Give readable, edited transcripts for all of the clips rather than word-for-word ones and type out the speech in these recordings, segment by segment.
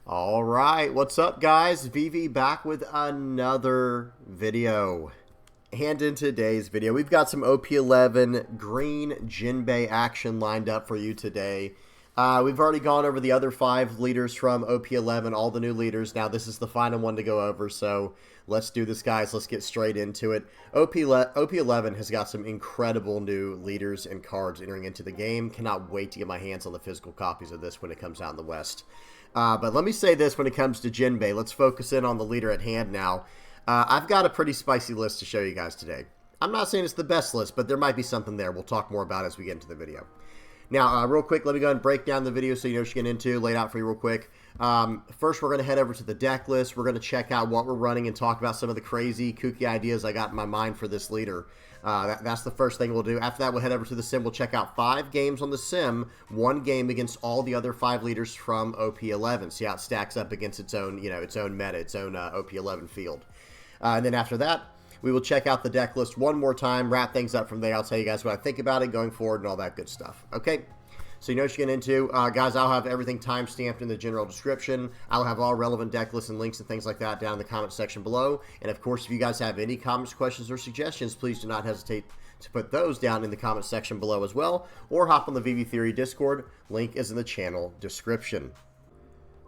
All right, what's up, guys? VV back with another video. And in today's video, we've got some OP11 green Jinbe action lined up for you today. We've already gone over the other 5 leaders from OP11, all the new leaders. Now, this is the final one to go over, so let's do this, guys. Let's get straight into it. OP11 has got some incredible new leaders and cards entering into the game. Cannot wait to get my hands on the physical copies of this when it comes out in the West. But let me say this when it comes to Jinbe. Let's focus in on the leader at hand now. I've got a pretty spicy list to show you guys today. I'm not saying it's the best list, but there might be something there. We'll talk more about it as we get into the video. Now, real quick, let me go ahead and break down the video so you know what you're getting into, lay it out for you real quick. First, we're going to head over to the deck list. We're going to check out what we're running and talk about some of the crazy, kooky ideas I got in my mind for this leader. That's the first thing we'll do. After that, we'll head over to the sim. We'll check out 5 games on the sim, 1 game against all the other 5 leaders from OP11. See how it stacks up against its own, its own meta, its own OP11 field. And then after that, we will check out the deck list one more time, wrap things up from there. I'll tell you guys what I think about it going forward and all that good stuff. Okay? So you know what you're getting into. Guys, I'll have everything time-stamped in the general description. I'll have all relevant deck lists and links and things like that down in the comment section below. And, of course, if you guys have any comments, questions, or suggestions, please do not hesitate to put those down in the comment section below as well. Or hop on the VV Theory Discord. Link is in the channel description.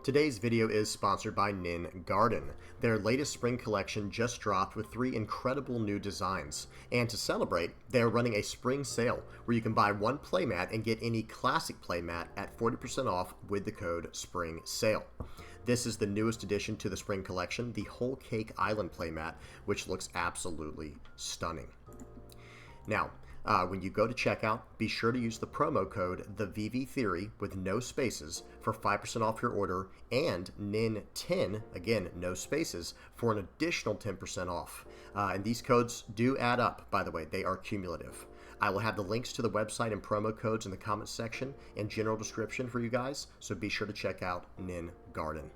Today's video is sponsored by Nin Garden. Their latest spring collection just dropped with 3 incredible new designs. And to celebrate, they are running a spring sale where you can buy 1 playmat and get any classic playmat at 40% off with the code SPRINGSALE. This is the newest addition to the spring collection, the Whole Cake Island playmat, which looks absolutely stunning. Now, when you go to checkout, be sure to use the promo code TheVVTheory with no spaces for 5% off your order, and NIN10, again, no spaces, for an additional 10% off. And these codes do add up, by the way. They are cumulative. I will have the links to the website and promo codes in the comments section and general description for you guys, so be sure to check out Nin Garden.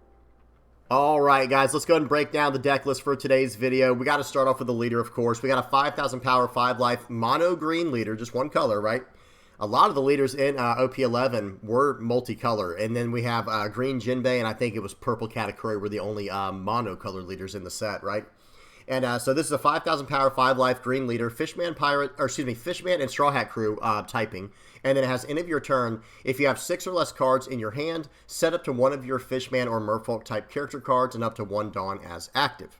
All right, guys, let's go ahead and break down the deck list for today's video. We got to start off with the leader, of course. We got a 5,000 power, 5 life, mono green leader, just one color, right? A lot of the leaders in OP11 were multicolor. And then we have green Jinbe, and I think it was purple Katakuri were the only monocolor leaders in the set, right? And so this is a 5,000 power, 5 life green leader, Fishman and Straw Hat Crew typing. And then it has end of your turn. If you have 6 or less cards in your hand, set up to 1 of your Fishman or Merfolk type character cards and up to 1 Dawn as active.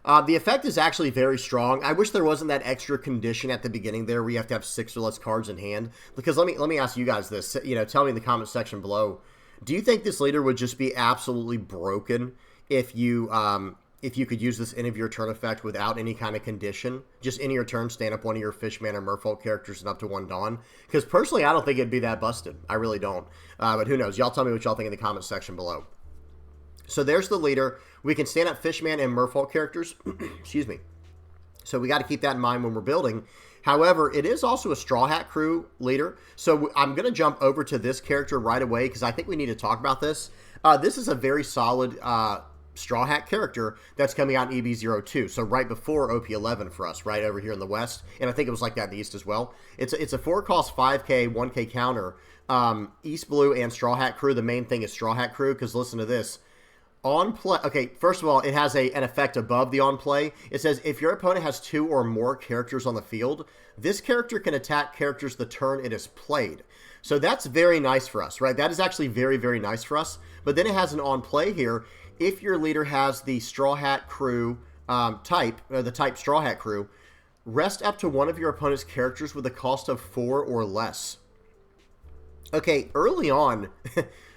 The effect is actually very strong. I wish there wasn't that extra condition at the beginning there where you have to have 6 or less cards in hand. Because let me ask you guys this. Tell me in the comment section below. Do you think this leader would just be absolutely broken if you could use this end of your turn effect without any kind of condition? Just end of your turn, stand up 1 of your Fishman or Merfolk characters and up to 1 Dawn? Because personally, I don't think it'd be that busted. I really don't. But who knows? Y'all tell me what y'all think in the comment section below. So there's the leader. We can stand up Fishman and Merfolk characters. Excuse me. So we got to keep that in mind when we're building. However, it is also a Straw Hat Crew leader. So I'm going to jump over to this character right away because I think we need to talk about this. This is a very solid Straw Hat character that's coming out in EB02, so right before OP11 for us, right over here in the West, and I think it was like that in the East as well. It's a 4-cost 5k, 1k counter, East Blue and Straw Hat Crew. The main thing is Straw Hat Crew, because listen to this. On play, okay, first of all, it has an effect above the on play. It says, if your opponent has 2 or more characters on the field, this character can attack characters the turn it is played. So that's very nice for us, right? That is actually very, very nice for us. But then it has an on play here. If your leader has the Straw Hat Crew the type Straw Hat Crew, rest up to 1 of your opponent's characters with a cost of 4 or less. Okay, early on,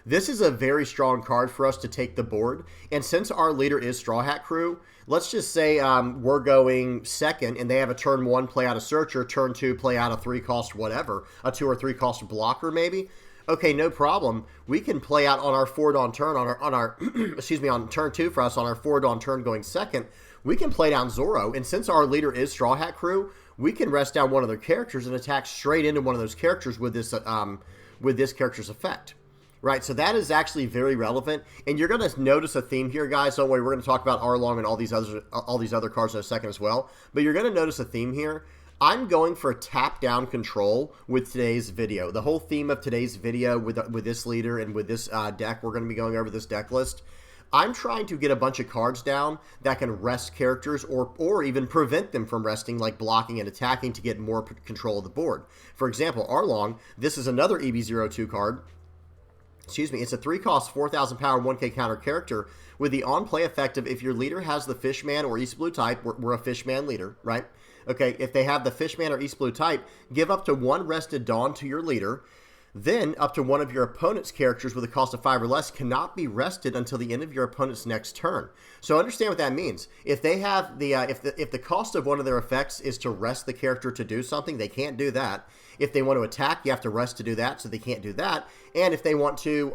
this is a very strong card for us to take the board. And since our leader is Straw Hat Crew, let's just say we're going second and they have a turn 1 play out a Searcher, turn 2 play out a 3-cost whatever, a 2 or 3-cost blocker maybe. Okay, no problem. We can play out on our 4 Dawn turn, on our excuse me, on turn 2 for us, on our 4 Dawn turn going second. We can play down Zoro, and since our leader is Straw Hat Crew, we can rest down 1 of their characters and attack straight into 1 of those characters with this character's effect. Right, so that is actually very relevant, and you're going to notice a theme here, guys. Don't worry, we're going to talk about Arlong and all these other cards in a second as well. But you're going to notice a theme here. I'm going for tap-down control with today's video. The whole theme of today's video with this leader and with this deck, we're going to be going over this deck list. I'm trying to get a bunch of cards down that can rest characters or even prevent them from resting, like blocking and attacking, to get more control of the board. For example, Arlong, this is another EB02 card. Excuse me, it's a 3-cost, 4,000 power, 1k counter character with the on-play effect of if your leader has the Fishman or East Blue type, we're a Fishman leader, right? Okay, if they have the Fishman or East Blue type, give up to 1 rested Dawn to your leader. Then, up to one of your opponent's characters with a cost of 5 or less cannot be rested until the end of your opponent's next turn. So understand what that means. If they have the if the cost of one of their effects is to rest the character to do something, they can't do that. If they want to attack, you have to rest to do that, so they can't do that. And if they want to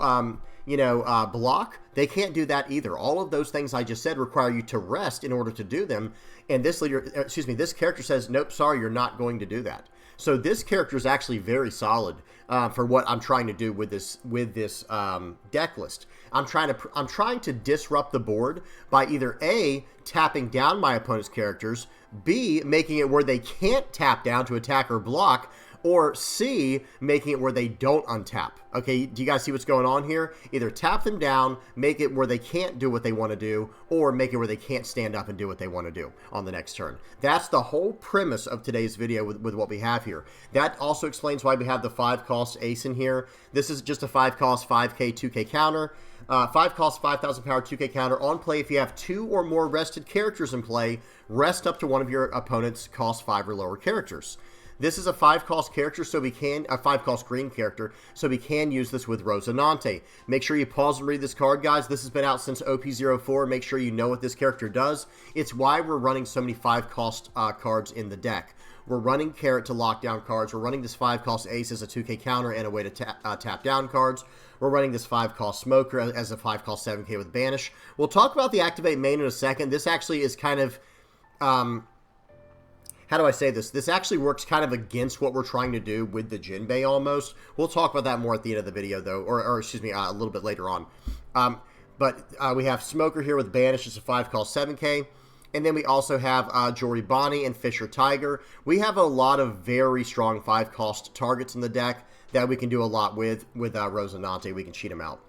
block, they can't do that either. All of those things I just said require you to rest in order to do them. And this this character says, nope, sorry, you're not going to do that. So this character is actually very solid for what I'm trying to do with this deck list. I'm trying to disrupt the board by either A, tapping down my opponent's characters, B, making it where they can't tap down to attack or block, or C, making it where they don't untap. Okay, do you guys see what's going on here? Either tap them down, make it where they can't do what they want to do, or make it where they can't stand up and do what they want to do on the next turn. That's the whole premise of today's video with what we have here. That also explains why we have the 5-cost ace in here. This is just a 5-cost, 5k, 2k counter. 5-cost, 5,000 power, 2k counter. On play, if you have 2 or more rested characters in play, rest up to one of your opponent's cost 5 or lower characters. This is a 5-cost character, so we can, a 5-cost green character, so we can use this with Rosinante. Make sure you pause and read this card, guys. This has been out since OP04. Make sure you know what this character does. It's why we're running so many 5-cost cards in the deck. We're running Carrot to lock down cards. We're running this 5-cost Ace as a 2k counter and a way to tap down cards. We're running this 5-cost Smoker as a 5-cost 7k with Banish. We'll talk about the Activate main in a second. This actually is kind of... how do I say this? This actually works kind of against what we're trying to do with the Jinbe almost. We'll talk about that more at the end of the video, though, or excuse me, a little bit later on. But we have Smoker here with Banish, it's a 5-cost 7k. And then we also have Jory Bonnie and Fisher Tiger. We have a lot of very strong 5-cost targets in the deck that we can do a lot with Rosinante. We can cheat them out.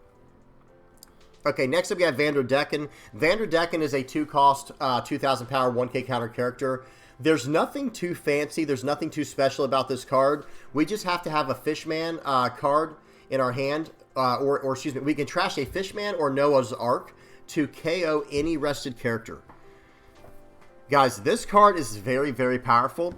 Okay, next up we have Vanderdecken. Vanderdecken is a 2-cost, 2,000 power, 1k counter character. There's nothing too fancy. There's nothing too special about this card. We just have to have a Fishman card in our hand. Or excuse me, we can trash a Fishman or Noah's Ark to KO any rested character. Guys, this card is very, very powerful.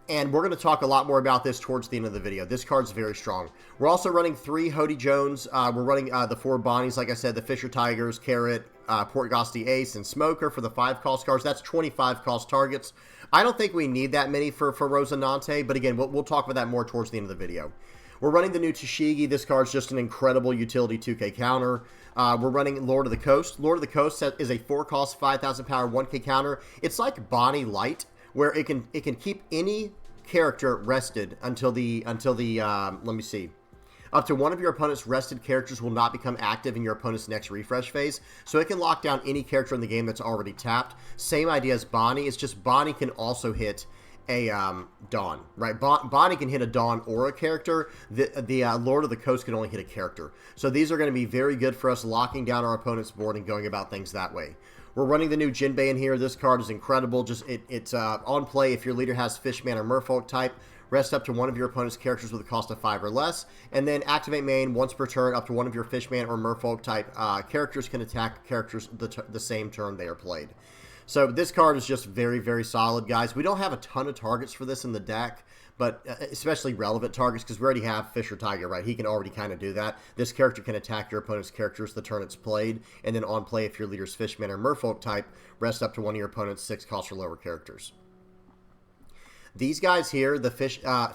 And we're going to talk a lot more about this towards the end of the video. This card's very strong. We're also running 3 Hody Jones. We're running the 4 Bonnies, like I said, the Fisher Tigers, Carrot, Portgosti Ace, and Smoker for the 5-cost cards. That's 25-cost targets. I don't think we need that many for Rosinante, but again, we'll talk about that more towards the end of the video. We're running the new Tashigi. This card's just an incredible utility 2k counter. We're running Lord of the Coast. Lord of the Coast is a 4-cost, 5,000 power, 1k counter. It's like Bonnie Light, where it can keep any character rested until the let me see. Up to one of your opponent's rested characters will not become active in your opponent's next refresh phase. So it can lock down any character in the game that's already tapped. Same idea as Bonnie. It's just Bonnie can also hit a Dawn, right? Bonnie can hit a Dawn or a character. The Lord of the Coast can only hit a character. So these are going to be very good for us locking down our opponent's board and going about things that way. We're running the new Jinbe in here. This card is incredible. It's on play if your leader has Fishman or Merfolk type. Rest up to one of your opponent's characters with a cost of 5 or less. And then activate main once per turn. Up to one of your Fishman or Merfolk type characters can attack characters the same turn they are played. So this card is just very, very solid, guys. We don't have a ton of targets for this in the deck, but especially relevant targets because we already have Fisher Tiger, right? He can already kind of do that. This character can attack your opponent's characters the turn it's played, and then on play if your leader's Fishman or Merfolk type, rest up to one of your opponent's 6-cost or lower characters. These guys here, the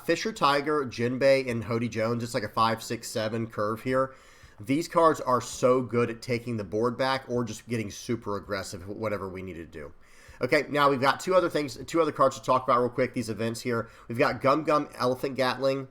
Fisher Tiger, Jinbe, and Hody Jones, it's like a 5, 6, 7 curve here. These cards are so good at taking the board back or just getting super aggressive, whatever we need to do. Okay, now we've got two other cards to talk about real quick, these events here. We've got Gum Gum Elephant Gatling.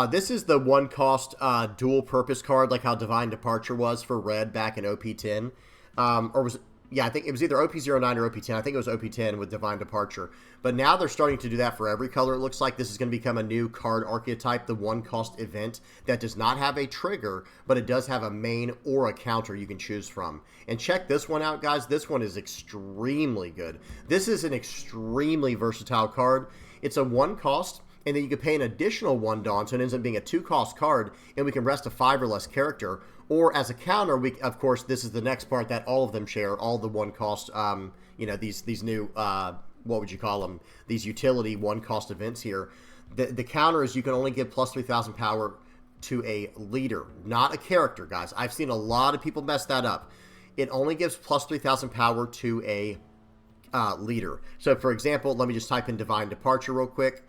This is the 1-cost dual purpose card, like how Divine Departure was for red back in OP10. Or was it? Yeah, I think it was either OP09 or OP10. I think it was OP10 with Divine Departure. But now they're starting to do that for every color. It looks like this is going to become a new card archetype, the one-cost event that does not have a trigger, but it does have a main or a counter you can choose from. And check this one out, guys. This one is extremely good. This is an extremely versatile card. It's a one-cost, and then you can pay an additional 1 Dawn, so it ends up being a 2-cost card, and we can rest a 5 or less character. Or as a counter, we, of course, this is the next part that all of them share, all the one-cost, you know, these new, what would you call them, these utility one-cost events here. The counter is you can only give plus 3,000 power to a leader, not a character, guys. I've seen a lot of people mess that up. It only gives plus 3,000 power to a leader. So, for example, let me just type in Divine Departure real quick.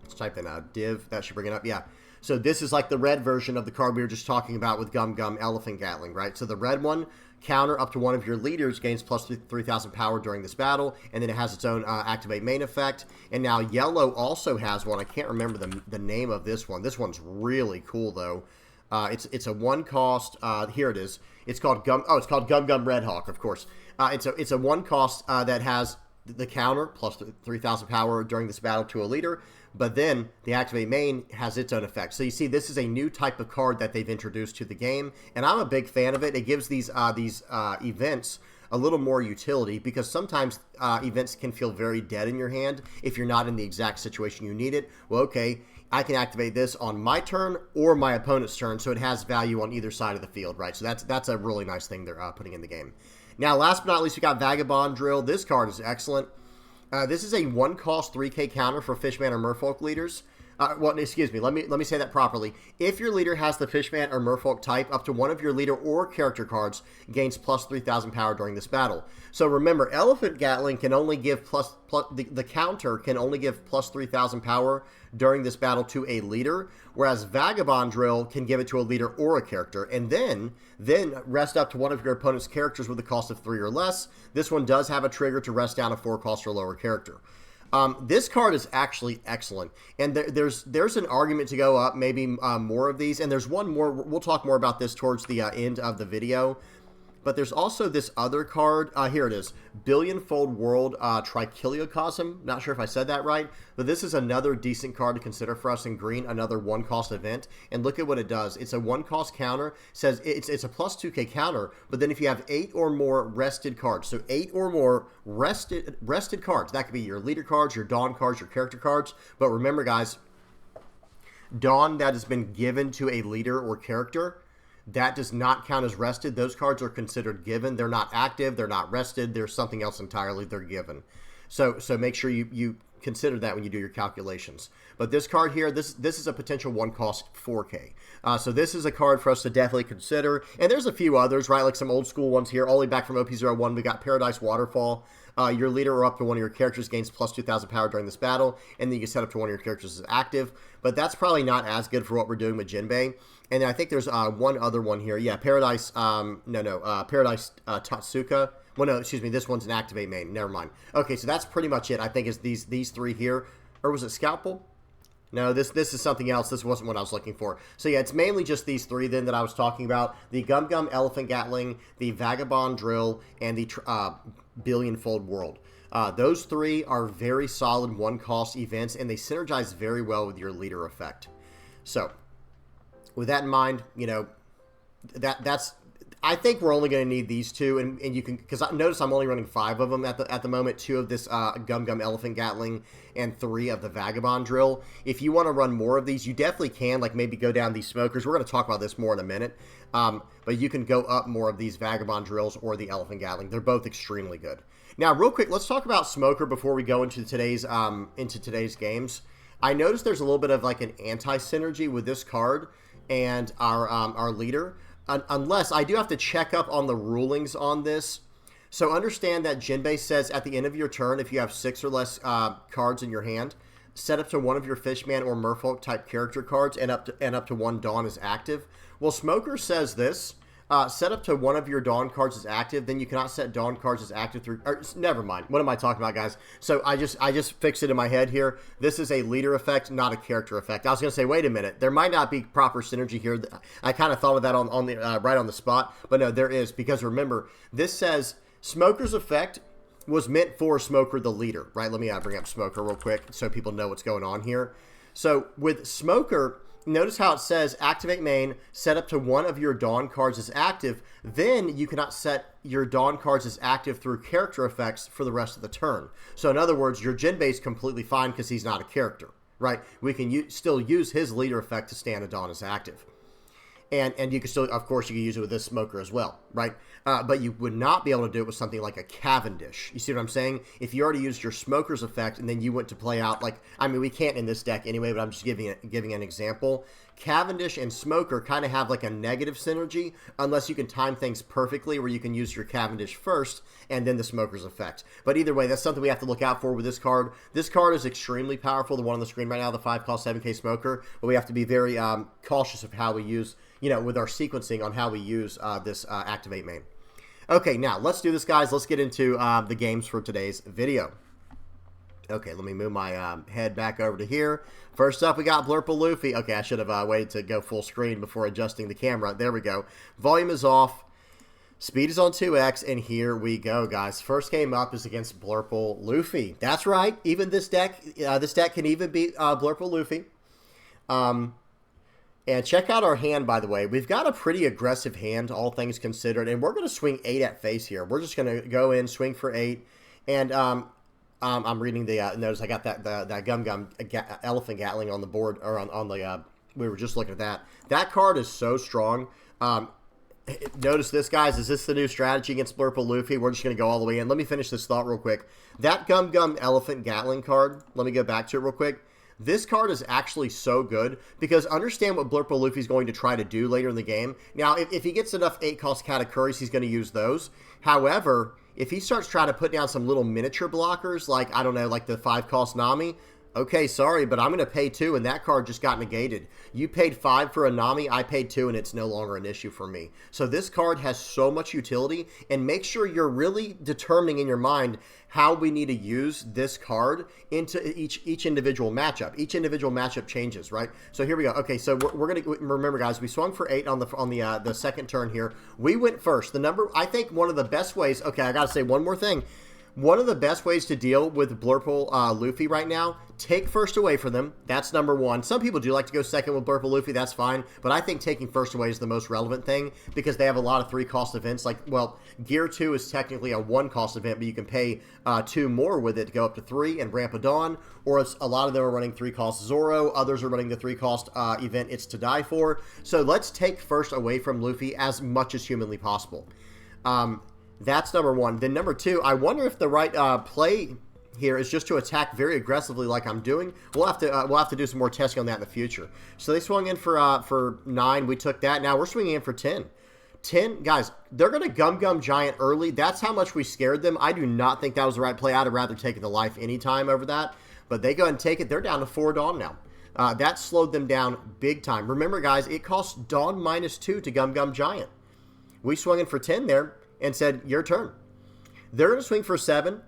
Let's type in div. That should bring it up. Yeah. So this is like the red version of the card we were just talking about with Gum Gum Elephant Gatling, right? So the red one, counter up to one of your leaders, gains plus 3,000 power during this battle, and then it has its own activate main effect. And now yellow also has one. I can't remember the name of this one. This one's really cool though. It's a one cost. Here it is. It's called Gum. Oh, it's called Gum Gum Red Hawk, of course. It's a one cost that has the counter plus 3,000 power during this battle to a leader. But then the activate main has its own effect. So you see, this is a new type of card that they've introduced to the game, and I'm a big fan of it. It gives these events a little more utility, because sometimes events can feel very dead in your hand if you're not in the exact situation you need it. Well, okay, I can activate this on my turn or my opponent's turn, so it has value on either side of the field, right? So that's a really nice thing they're putting in the game. Now, last but not least, we got Vagabond Drill. This card is excellent. This is a one-cost 3K counter for Fishman or Merfolk leaders. Well, excuse me. Let me say that properly. If your leader has the Fishman or Merfolk type, up to one of your leader or character cards gains plus 3,000 power during this battle. So remember, Elephant Gatling can only give the counter can only give plus 3,000 power during this battle to a leader, whereas Vagabond Drill can give it to a leader or a character, and then rest up to one of your opponent's characters with a cost of 3 or less. This one does have a trigger to rest down a 4-cost or lower character. This card is actually excellent, and there's an argument to go up, maybe more of these, and there's one more. We'll talk more about this towards the end of the video. But there's also this other card. Here it is. Billionfold World Trichiliocosm. Not sure if I said that right. But this is another decent card to consider for us in green. Another one-cost event. And look at what it does. It's a one-cost counter. Says it's a plus 2k counter. But then if you have 8 or more rested cards. So 8 or more rested cards. That could be your leader cards, your Dawn cards, your character cards. But remember, guys. Dawn that has been given to a leader or character, that does not count as rested. Those cards are considered given. They're not active. They're not rested. There's something else entirely. They're given. So make sure you consider that when you do your calculations. But this card here, this is a potential one cost 4K. So this is a card for us to definitely consider. And there's a few others, right? Like some old school ones here. All the way back from OP01, we got Paradise Waterfall. Your leader or up to one of your characters gains plus 2,000 power during this battle, and then you can set up to one of your characters as active. But that's probably not as good for what we're doing with Jinbe. And I think there's one other one here. Yeah, Paradise, Paradise Tatsuka. Well, no, excuse me, this one's an activate main. Never mind. Okay, so that's pretty much it. I think is these three here. Or was it Scalpel? No, this is something else. This wasn't what I was looking for. So yeah, it's mainly just these three then that I was talking about. The Gum Gum Elephant Gatling, the Vagabond Drill, and the Billionfold World. Those three are very solid one-cost events, and they synergize very well with your leader effect. So, with that in mind, you know, that's... I think we're only going to need these two, and you can, because notice I'm only running 5 of them at the moment, 2 of this Gum Gum Elephant Gatling and 3 of the Vagabond Drill. If you want to run more of these, you definitely can, like maybe go down these smokers. We're going to talk about this more in a minute, but you can go up more of these Vagabond Drills or the Elephant Gatling. They're both extremely good. Now, real quick, let's talk about Smoker before we go into today's games. I noticed there's a little bit of like an anti-synergy with this card and our leader. Unless I do have to check up on the rulings on this. So understand that Jinbe says at the end of your turn, if you have 6 or less cards in your hand, set up to one of your Fishman or Merfolk type character cards and up to 1 Dawn is active. Well, Smoker says this. set up to one of your Dawn cards as active, then you cannot set Dawn cards as active through, or never mind. What am I talking about, guys? So I just fixed it in my head here. This is a leader effect, not a character effect. I was going to say, wait a minute, there might not be proper synergy here. I kind of thought of that on the right on the spot, but no, there is, because remember, this says Smoker's effect was meant for Smoker the leader, right? Let me bring up Smoker real quick so people know what's going on here. So with Smoker, notice how it says activate main, set up to one of your Dawn cards as active, then you cannot set your Dawn cards as active through character effects for the rest of the turn. So in other words, your Jinbe is completely fine because he's not a character, right? We can still use his leader effect to stand a Dawn as active. And you can still, of course, you can use it with this Smoker as well, right? But you would not be able to do it with something like a Cavendish. You see what I'm saying? If you already used your Smoker's effect and then you went to play out, like, I mean, we can't in this deck anyway, but I'm just giving an example. Cavendish and Smoker kind of have like a negative synergy unless you can time things perfectly where you can use your Cavendish first and then the Smoker's effect. But either way, that's something we have to look out for with this card. This card is extremely powerful, the one on the screen right now, the 5-cost 7K Smoker, but we have to be very cautious of how we use, you know, with our sequencing on how we use this activate main. Okay, now let's do this, guys. Let's get into the games for today's video. Okay, let me move my head back over to here. First up, we got Blurple Luffy. Okay, I should have waited to go full screen before adjusting the camera. There we go. Volume is off. Speed is on 2x, and here we go, guys. First game up is against Blurple Luffy. That's right. Even this deck can even beat Blurple Luffy. And check out our hand, by the way. We've got a pretty aggressive hand, all things considered, and we're going to swing 8 at face here. We're just going to go in, swing for 8, and I'm reading the notice. I got that Gum Elephant Gatling on the board, or on the we were just looking at that. That card is so strong. Notice this, guys. Is this the new strategy against Blurple Luffy? We're just going to go all the way in. Let me finish this thought real quick. That Gum Elephant Gatling card, let me go back to it real quick. This card is actually so good because understand what Blurple Luffy is going to try to do later in the game. Now, if he gets enough 8-cost Katakuris, he's going to use those. However, if he starts trying to put down some little miniature blockers, like, I don't know, like the 5-cost Nami, okay, sorry, but I'm going to pay 2, and that card just got negated. You paid 5 for a Nami, I paid 2, and it's no longer an issue for me. So this card has so much utility, and make sure you're really determining in your mind how we need to use this card into each individual matchup. Each individual matchup changes, right? So here we go. Okay, so we're going to remember, guys, we swung for 8 on the second turn here. We went first. The number, I think one of the best ways, okay, I got to say one more thing. One of the best ways to deal with Blurple Luffy right now, take first away from them. That's number one. Some people do like to go second with Blurple Luffy. That's fine. But I think taking first away is the most relevant thing because they have a lot of 3-cost events. Like, well, Gear 2 is technically a 1-cost event, but you can pay 2 more with it to go up to 3 and ramp a Dawn. Or a lot of them are running 3-cost Zoro. Others are running the 3-cost event It's to Die For. So let's take first away from Luffy as much as humanly possible. That's number one. Then number 2, I wonder if the right play here is just to attack very aggressively like I'm doing. We'll have to do some more testing on that in the future. So they swung in for 9. We took that. Now we're swinging in for 10. 10, guys, they're going to Gum Giant early. That's how much we scared them. I do not think that was the right play. I'd have rather taken the life anytime over that. But they go ahead and take it. They're down to 4 Dawn now. That slowed them down big time. Remember, guys, it costs Dawn -2 to Gum Giant. We swung in for 10 there and said, your turn. They're going to swing for 7.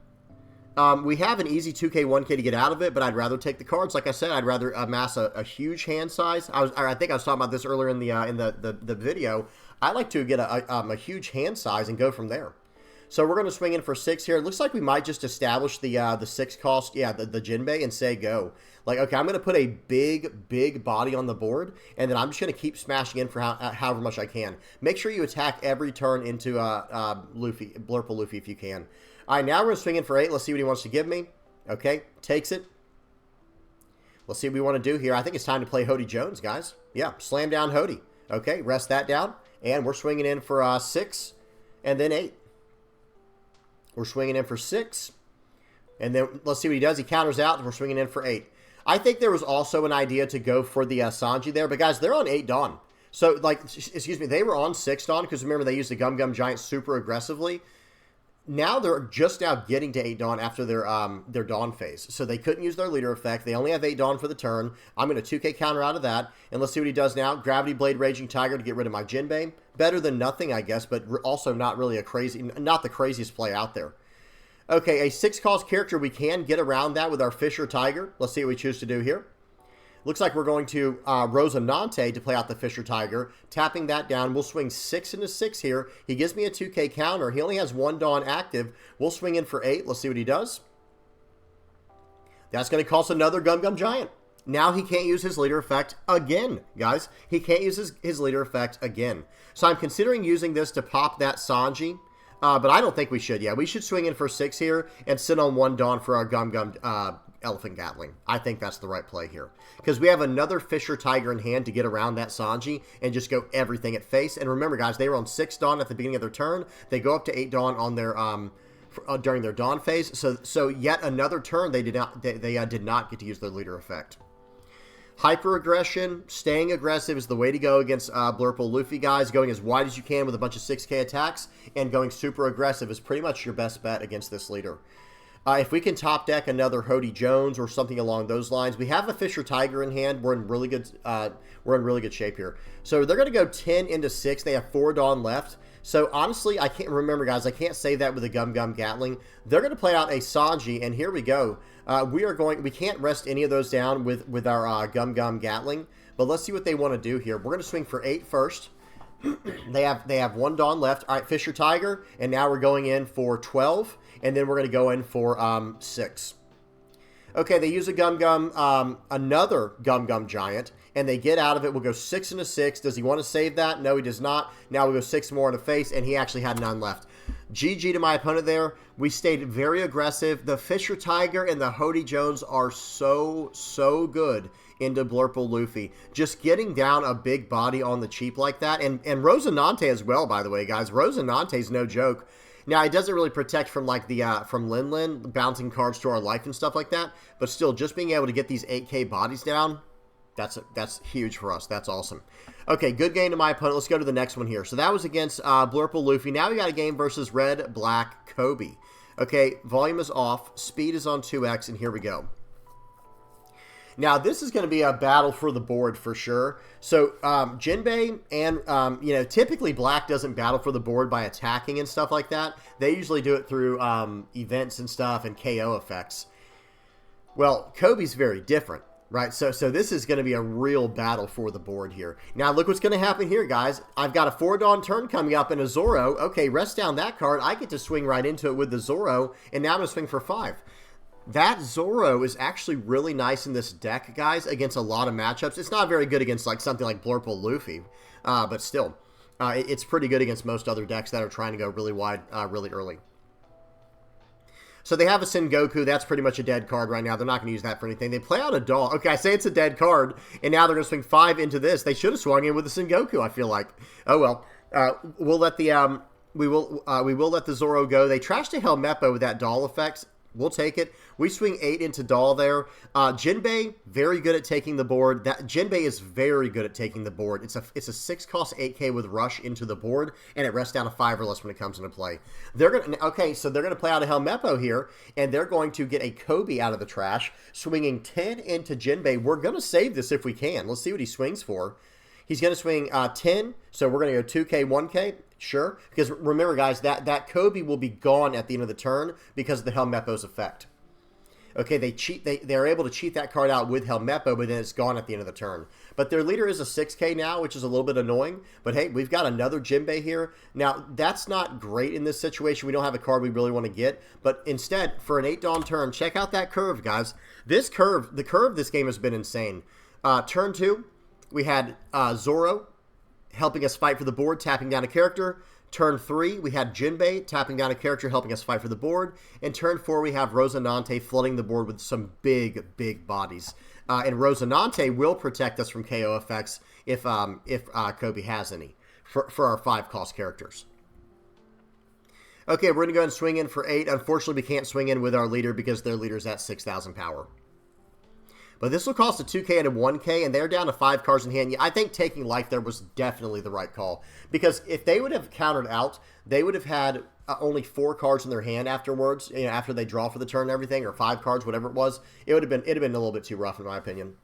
We have an easy 2K, 1K to get out of it, but I'd rather take the cards. Like I said, I'd rather amass a huge hand size. I think I was talking about this earlier in the video. I like to get a huge hand size and go from there. So we're going to swing in for 6 here. It looks like we might just establish the 6-cost, the Jinbe, and say go. Like, okay, I'm going to put a big body on the board, and then I'm just going to keep smashing in for however much I can. Make sure you attack every turn into Blurple Luffy if you can. All right, now we're going to swing in for 8. Let's see what he wants to give me. Okay, takes it. Let's see what we want to do here. I think it's time to play Hody Jones, guys. Yeah, slam down Hody. Okay, rest that down, and we're swinging in for 6 and then 8. We're swinging in for 6. And then let's see what he does. He counters out, and we're swinging in for 8. I think there was also an idea to go for the Sanji there. But, guys, they're on 8 Dawn. So, like, excuse me, they were on 6 Dawn because, remember, they used the Gum Giant super aggressively. now they're just now getting to 8 Dawn after their Dawn phase. So they couldn't use their leader effect. They only have 8 Dawn for the turn. I'm going to 2k counter out of that. And let's see what he does now. Gravity Blade Raging Tiger to get rid of my Jinbe. Better than nothing, I guess, but also not really not the craziest play out there. Okay, a 6-cost character, we can get around that with our Fisher Tiger. Let's see what we choose to do here. Looks like we're going to Rosinante to play out the Fisher Tiger. Tapping that down, we'll swing 6 into 6 here. He gives me a 2k counter. He only has 1 Dawn active. We'll swing in for 8. Let's see what he does. That's going to cost another Gum Gum Giant. Now he can't use his leader effect again, guys. He can't use his leader effect again. So I'm considering using this to pop that Sanji. But I don't think we should. Yeah, we should swing in for 6 here and sit on 1 Dawn for our Gum Gum Elephant Gatling. I think that's the right play here. Because we have another Fisher Tiger in hand to get around that Sanji and just go everything at face. And remember, guys, they were on 6 Dawn at the beginning of their turn. They go up to 8 Dawn on their during their Dawn phase. So yet another turn they did not get to use their leader effect. Hyper aggression, staying aggressive is the way to go against Blurple Luffy, guys. Going as wide as you can with a bunch of 6k attacks and going super aggressive is pretty much your best bet against this leader. If we can top deck another Hody Jones or something along those lines, we have a Fisher Tiger in hand. We're in really good shape here. So they're going to go 10 into 6. They have 4 Dawn left. So honestly, I can't remember, guys. I can't save that with a Gum Gum Gatling. They're going to play out a Sanji, and here we go. We can't rest any of those down with our Gum Gum Gatling. But let's see what they want to do here. We're going to swing for 8 first. They have 1 Dawn left. All right, Fisher Tiger, and now we're going in for 12, and then we're going to go in for 6. Okay, they use a another Gum Gum Giant, and they get out of it. We'll go 6 into 6. Does he want to save that? No, he does not. Now we go 6 more in the face, and he actually had none left. GG to my opponent there. We stayed very aggressive. The Fisher Tiger and the Hody Jones are so good into Blurple Luffy. Just getting down a big body on the cheap like that. And Rosinante as well, by the way, guys. Rosinante's no joke. Now, it doesn't really protect from like the from Lin Lin, bouncing cards to our life and stuff like that. But still, just being able to get these 8k bodies down, that's huge for us. That's awesome. Okay, good game to my opponent. Let's go to the next one here. So that was against Blurple Luffy. Now we got a game versus Red Black Koby. Okay, volume is off. Speed is on 2x, and here we go. Now, this is going to be a battle for the board for sure. So, Jinbe and, typically Black doesn't battle for the board by attacking and stuff like that. They usually do it through events and stuff and KO effects. Well, Koby's very different, right? So this is going to be a real battle for the board here. Now, look what's going to happen here, guys. I've got a 4 Dawn turn coming up in a Zoro. Okay, rest down that card. I get to swing right into it with the Zoro, and now I'm going to swing for 5. That Zoro is actually really nice in this deck, guys, against a lot of matchups. It's not very good against like something like Blurple Luffy, but still, it's pretty good against most other decks that are trying to go really wide really early. So they have a Sengoku. That's pretty much a dead card right now. They're not going to use that for anything. They play out a doll. Okay, I say it's a dead card, and now they're going to swing 5 into this. They should have swung in with the Sengoku, I feel like. Oh, well. We'll let the we will let the Zoro go. They trashed a Helmeppo with that doll effect. We'll take it. We swing 8 into Doll there. Jinbe, very good at taking the board. Jinbe is very good at taking the board. It's a 6-cost 8k with Rush into the board, and it rests down a 5 or less when it comes into play. They're gonna play out a Helmeppo here, and they're going to get a Koby out of the trash, swinging 10 into Jinbe. We're gonna save this if we can. Let's see what he swings for. He's going to swing 10, so we're going to go 2k, 1k, sure. Because remember, guys, that Koby will be gone at the end of the turn because of the Helmeppo's effect. Okay, they're able to cheat that card out with Helmeppo, but then it's gone at the end of the turn. But their leader is a 6k now, which is a little bit annoying. But hey, we've got another Jinbe here. Now, that's not great in this situation. We don't have a card we really want to get. But instead, for an 8 Dawn turn, check out that curve, guys. The curve this game has been insane. Turn 2. We had Zoro helping us fight for the board, tapping down a character. Turn 3, we had Jinbe tapping down a character, helping us fight for the board. And turn 4, we have Rosinante flooding the board with some big bodies. And Rosinante will protect us from KO effects if Koby has any for our 5-cost characters. Okay, we're going to go ahead and swing in for 8. Unfortunately, we can't swing in with our leader because their leader's at 6,000 power. But this will cost a 2K and a 1K, and they're down to 5 cards in hand. Yeah, I think taking life there was definitely the right call. Because if they would have countered out, they would have had only 4 cards in their hand afterwards, you know, after they draw for the turn and everything, or 5 cards, whatever it was. It'd have been a little bit too rough, in my opinion.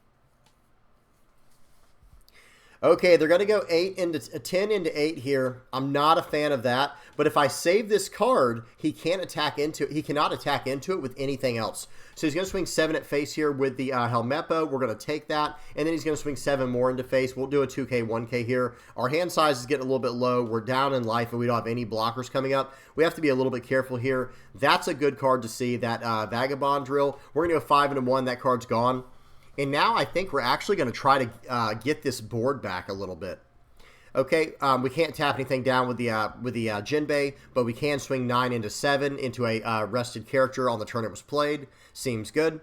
Okay, they're going to go 10 into 8 here. I'm not a fan of that. But if I save this card, he cannot attack into it with anything else. So he's going to swing 7 at face here with the Helmeppo. We're going to take that. And then he's going to swing 7 more into face. We'll do a 2K, 1K here. Our hand size is getting a little bit low. We're down in life and we don't have any blockers coming up. We have to be a little bit careful here. That's a good card to see, that Vagabond Drill. We're going to go 5 into 1. That card's gone. And now I think we're actually going to try to get this board back a little bit. Okay, we can't tap anything down with the Jinbe, but we can swing 9 into 7 into a rested character on the turn it was played. Seems good.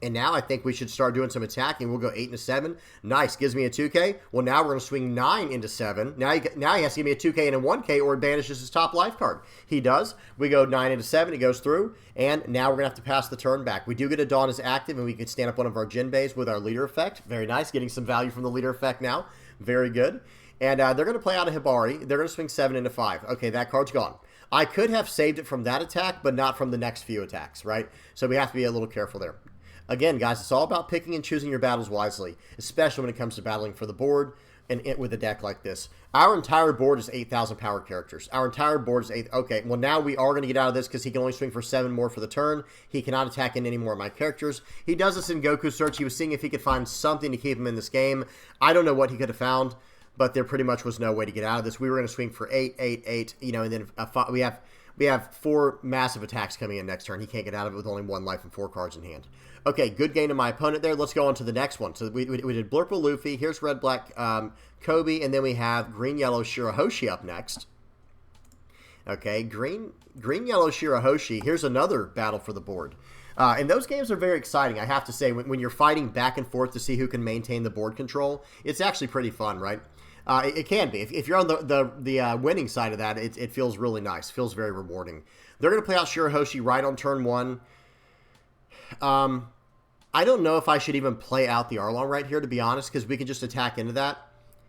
And now I think we should start doing some attacking. We'll go 8 into 7. Nice, gives me a 2K. Well, now we're going to swing 9 into 7. Now he has to give me a 2K and a 1K, or it banishes his top life card. He does. We go 9 into 7. He goes through. And now we're going to have to pass the turn back. We do get a Dawn as active, and we can stand up one of our Jinbes with our leader effect. Very nice. Getting some value from the leader effect now. Very good. And they're going to play out a Hibari. They're going to swing 7 into 5. Okay, that card's gone. I could have saved it from that attack, but not from the next few attacks, right? So we have to be a little careful there. Again, guys, it's all about picking and choosing your battles wisely, especially when it comes to battling for the board and with a deck like this. Our entire board is 8,000 power characters. Our entire board is 8. Okay, well, now we are going to get out of this because he can only swing for 7 more for the turn. He cannot attack in any more of my characters. He does this in Goku Search. He was seeing if he could find something to keep him in this game. I don't know what he could have found, but there pretty much was no way to get out of this. We were going to swing for 8, 8, 8, you know, and then we have 4 massive attacks coming in next turn. He can't get out of it with only 1 life and 4 cards in hand. Okay, good game to my opponent there. Let's go on to the next one. So we did Blurple Luffy. Here's Red-Black Koby. And then we have Green-Yellow Shirahoshi up next. Okay, Green-Yellow Shirahoshi. Here's another battle for the board. And those games are very exciting, I have to say. When you're fighting back and forth to see who can maintain the board control, it's actually pretty fun, right? It can be. If you're on the winning side of that, it feels really nice. It feels very rewarding. They're going to play out Shirahoshi right on turn 1. I don't know if I should even play out the Arlong right here, to be honest, because we can just attack into that.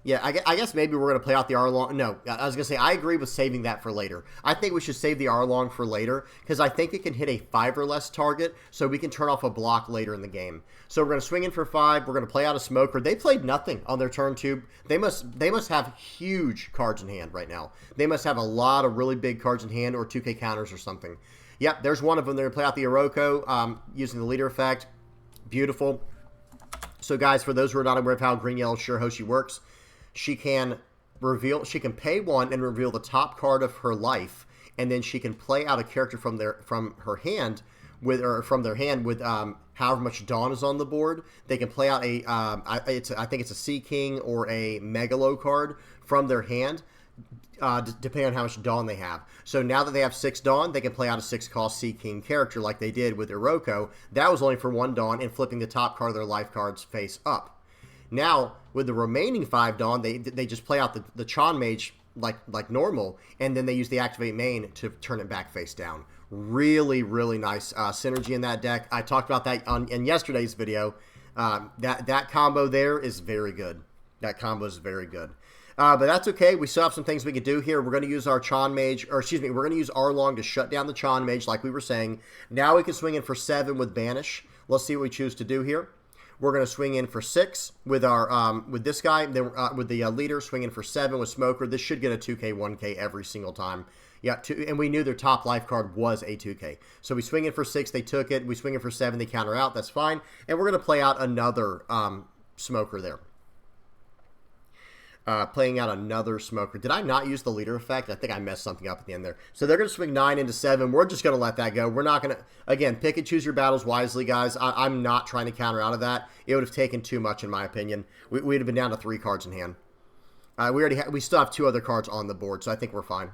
Yeah, I guess maybe we're going to play out the Arlong. No, I was going to say, I agree with saving that for later. I think we should save the Arlong for later, because I think it can hit a 5 or less target, so we can turn off a block later in the game. So we're going to swing in for 5. We're going to play out a Smoker. They played nothing on their turn 2. They must have huge cards in hand right now. They must have a lot of really big cards in hand, or 2K counters or something. Yep, there's one of them. They're going to play out the Iroko using the leader effect. Beautiful. So, guys, for those who are not aware of how Green-Yellow Shirahoshi works, she can pay 1 and reveal the top card of her life, and then she can play out a character from her hand with however much Dawn is on the board. They can play out I think it's a Sea King or a Megalo card from their hand. Depending on how much Dawn they have. So now that they have 6 Dawn, they can play out a 6-cost Sea King character like they did with Iroko. That was only for 1 Dawn and flipping the top card of their life cards face up. Now, with the remaining 5 Dawn, they just play out the Chon Mage like normal, and then they use the Activate main to turn it back face down. Really, really nice synergy in that deck. I talked about that in yesterday's video. That combo there is very good. That combo is very good. But that's okay. We still have some things we could do here. We're going to use our Chon Mage, or excuse me, we're going to use Arlong to shut down the Chon Mage like we were saying. Now we can swing in for 7 with Banish. Let's see what we choose to do here. We're going to swing in for 6 with our with this guy. Then with the leader, swing in for 7 with Smoker. This should get a 2K, 1K every single time. Yeah, and we knew their top life card was a 2K. So we swing in for 6, they took it. We swing in for 7, they counter out. That's fine. And we're going to play out another Smoker there. Playing out another Smoker. Did I not use the leader effect? I think I messed something up at the end there. So they're going to swing 9 into 7. We're just going to let that go. We're not going to, again, pick and choose your battles wisely, guys. I'm not trying to counter out of that. It would have taken too much, in my opinion. We'd have been down to 3 cards in hand. We still have 2 other cards on the board, so I think we're fine.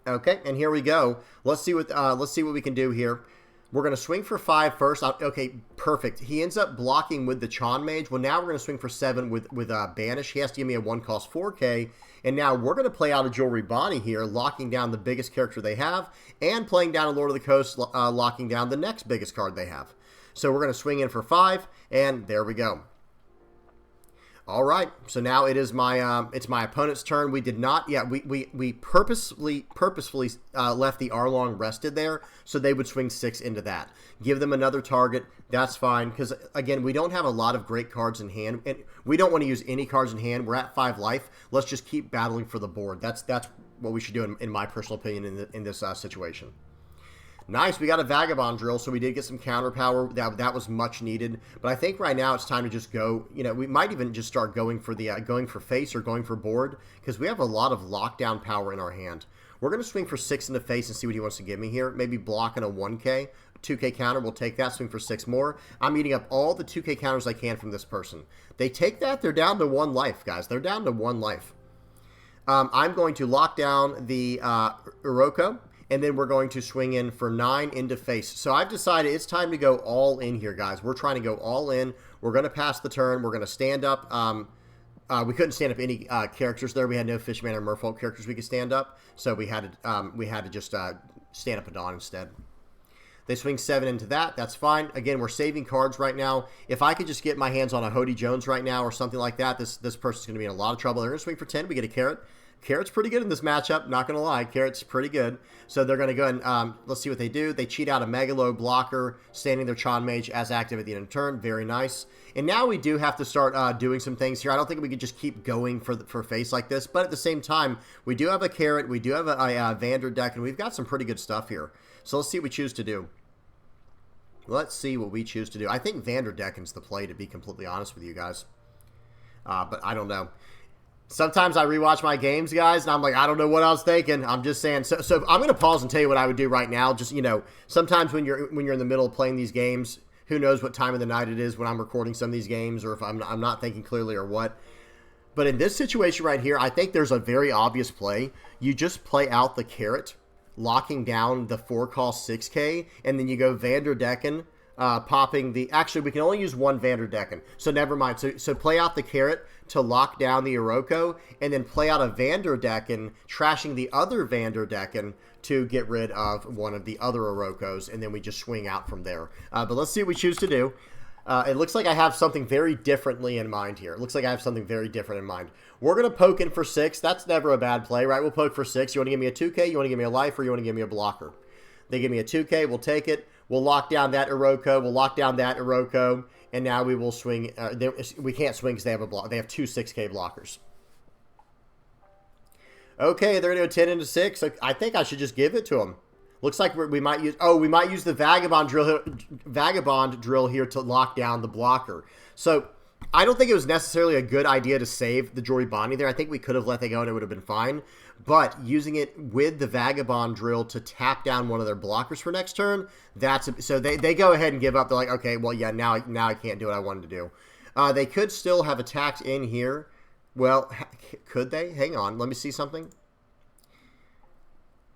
Okay, and here we go. Let's see what we can do here. We're going to swing for 5 first. Okay, perfect. He ends up blocking with the Chon Mage. Well, now we're going to swing for 7 with Banish. He has to give me a 1-cost 4K. And now we're going to play out a Jewelry Bonnie here, locking down the biggest character they have, and playing down a Lord of the Coast, locking down the next biggest card they have. So we're going to swing in for 5, and there we go. All right, so now it is my it's my opponent's turn. We did not, yeah, we purposefully left the R-long rested there, so they would swing 6 into that. Give them another target, that's fine, because again, we don't have a lot of great cards in hand, and we don't want to use any cards in hand. We're at 5 life. Let's just keep battling for the board. That's what we should do, in my personal opinion, in this situation. Nice, we got a Vagabond drill, so we did get some counter power. That was much needed. But I think right now it's time to just go. You know, we might even just start going for the going for face or going for board, because we have a lot of lockdown power in our hand. We're going to swing for 6 in the face and see what he wants to give me here. Maybe blocking a 1K, 2K counter. We'll take that. Swing for 6 more. I'm eating up all the 2K counters I can from this person. They take that. They're down to 1 life, guys. They're down to 1 life. I'm going to lock down the Iroko. And then we're going to swing in for 9 into face. So I've decided it's time to go all in here, guys. We're trying to go all in. We're going to pass the turn. We're going to stand up. We couldn't stand up any characters there. We had no Fishman or Merfolk characters we could stand up. So we had to just stand up a Dawn instead. They swing 7 into that. That's fine. Again, we're saving cards right now. If I could just get my hands on a Hody Jones right now or something like that, this person's going to be in a lot of trouble. They're going to swing for 10. We get a carrot. Carrot's pretty good in this matchup, not going to lie. Carrot's pretty good. So they're going to go and let's see what they do. They cheat out a Megalo blocker, standing their Chon Mage as active at the end of turn. Very nice. And now we do have to start doing some things here. I don't think we could just keep going for face like this. But at the same time, we do have a Carrot. We do have a Vanderdeck, and we've got some pretty good stuff here. So let's see what we choose to do. Let's see what we choose to do. I think Vanderdecken's the play, to be completely honest with you guys. But I don't know. Sometimes I rewatch my games, guys, and I'm like, I don't know what I was thinking. I'm just saying. So I'm going to pause and tell you what I would do right now. Just, you know, sometimes when you're in the middle of playing these games, who knows what time of the night it is when I'm recording some of these games, or if I'm not thinking clearly or what. But in this situation right here, I think there's a very obvious play. You just play out the Carrot, locking down the 4-cost 6K, and then you go Vanderdecken, popping the... Actually, we can only use 1 Vanderdecken, so never mind. So play out the Carrot to lock down the Iroko, and then play out a Vanderdecken, trashing the other Vanderdecken to get rid of one of the other Irokos, and then we just swing out from there. But let's see what we choose to do. It looks like I have something very differently in mind here. It looks like I have something very different in mind. We're going to poke in for 6. That's never a bad play, right? We'll poke for 6. You want to give me a 2K? You want to give me a life? Or you want to give me a blocker? They give me a 2K. We'll take it. We'll lock down that Iroko. We'll lock down that Iroko. And now we will swing. We can't swing because they have a block. They have 2 6K blockers. Okay, they're going to go 10 into 6. I think I should just give it to them. Looks like we might use... Oh, we might use the Vagabond drill here to lock down the blocker. So I don't think it was necessarily a good idea to save the Joribani there. I think we could have let that go and it would have been fine. But using it with the Vagabond drill to tap down one of their blockers for next turn, so they go ahead and give up. They're like, okay, well, yeah, now I can't do what I wanted to do. They could still have attacked in here. Well, could they? Hang on, let me see something.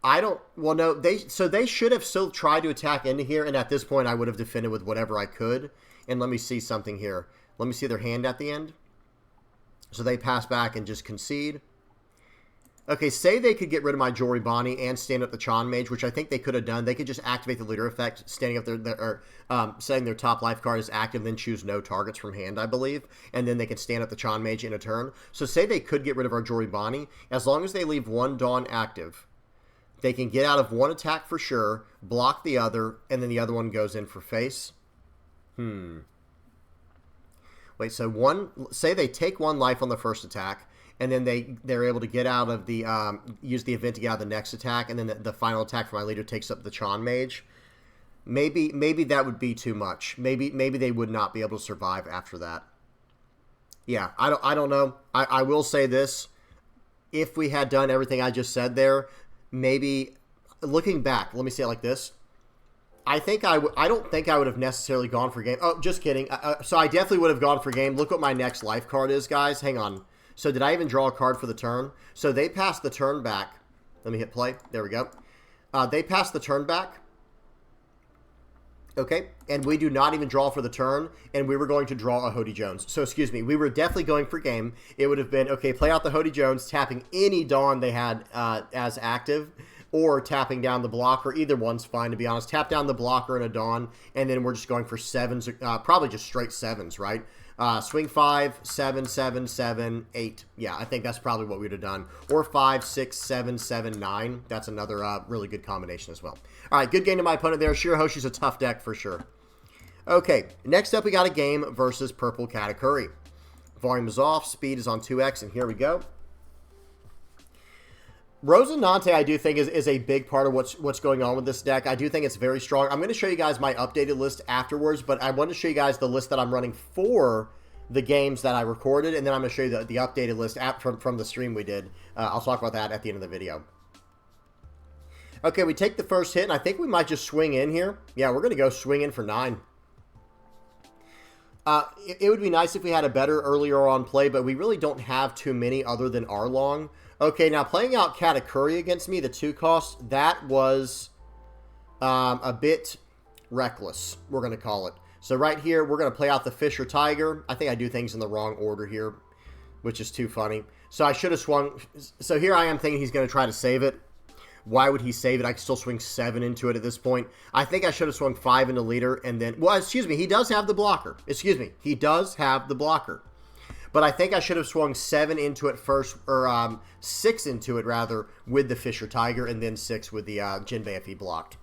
Well, no, they should have still tried to attack into here, and at this point, I would have defended with whatever I could. And let me see something here. Let me see their hand at the end. So they pass back and just concede. Okay, say they could get rid of my Joribani and stand up the Chon Mage, which I think they could have done. They could just activate the leader effect, standing up setting their top life card as active, then choose no targets from hand, I believe. And then they can stand up the Chon Mage in a turn. So say they could get rid of our Joribani. As long as they leave 1 Dawn active, they can get out of 1 attack for sure, block the other, and then the other one goes in for face. Wait, so say they take 1 life on the first attack, and then they're able to get out of the, use the event to get out of the next attack, and then the final attack for my leader takes up the Chon Mage. Maybe that would be too much. Maybe they would not be able to survive after that. Yeah, I don't know. I will say this. If we had done everything I just said there, maybe, looking back, let me say it like this. I don't think I would have necessarily gone for game. Oh, just kidding. So I definitely would have gone for game. Look what my next life card is, guys. Hang on. So did I even draw a card for the turn? So they passed the turn back. Let me hit play. There we go. They passed the turn back. Okay. And we do not even draw for the turn. And we were going to draw a Hody Jones. So, excuse me. We were definitely going for game. It would have been, okay, play out the Hody Jones, tapping any Dawn they had as active. or tapping down the blocker. Either one's fine, to be honest. Tap down the blocker and a Dawn, and then we're just going for sevens, probably just straight sevens, right? Swing 5, 7, 7, 7, 8. Yeah, I think that's probably what we'd have done. Or 5, 6, 7, 7, 9. That's another really good combination as well. All right, good game to my opponent there. Shirahoshi's a tough deck for sure. Okay, next up we got a game versus Purple Katakuri. Volume is off, speed is on 2x, and here we go. Rosinante, I do think, is a big part of what's going on with this deck. I do think it's very strong. I'm going to show you guys my updated list afterwards, but I want to show you guys the list that I'm running for the games that I recorded, and then I'm going to show you the updated list from the stream we did. I'll talk about that at the end of the video. Okay, we take the first hit, and I think we might just swing in here. Yeah, we're going to go swing in for 9. It would be nice if we had a better earlier on play, but we really don't have too many other than Arlong. Okay, now playing out Katakuri against me, the 2 cost, that was a bit reckless, we're going to call it. So right here, we're going to play out the Fisher Tiger. I think I do things in the wrong order here, which is too funny. So I should have swung. So here I am thinking he's going to try to save it. Why would he save it? I can still swing 7 into it at this point. I think I should have swung 5 into leader and then... Well, excuse me, he does have the blocker. Excuse me, he does have the blocker. But I think I should have swung 7 into it first, or 6 into it, rather, with the Fisher Tiger, and then 6 with the Jinbe if he blocked.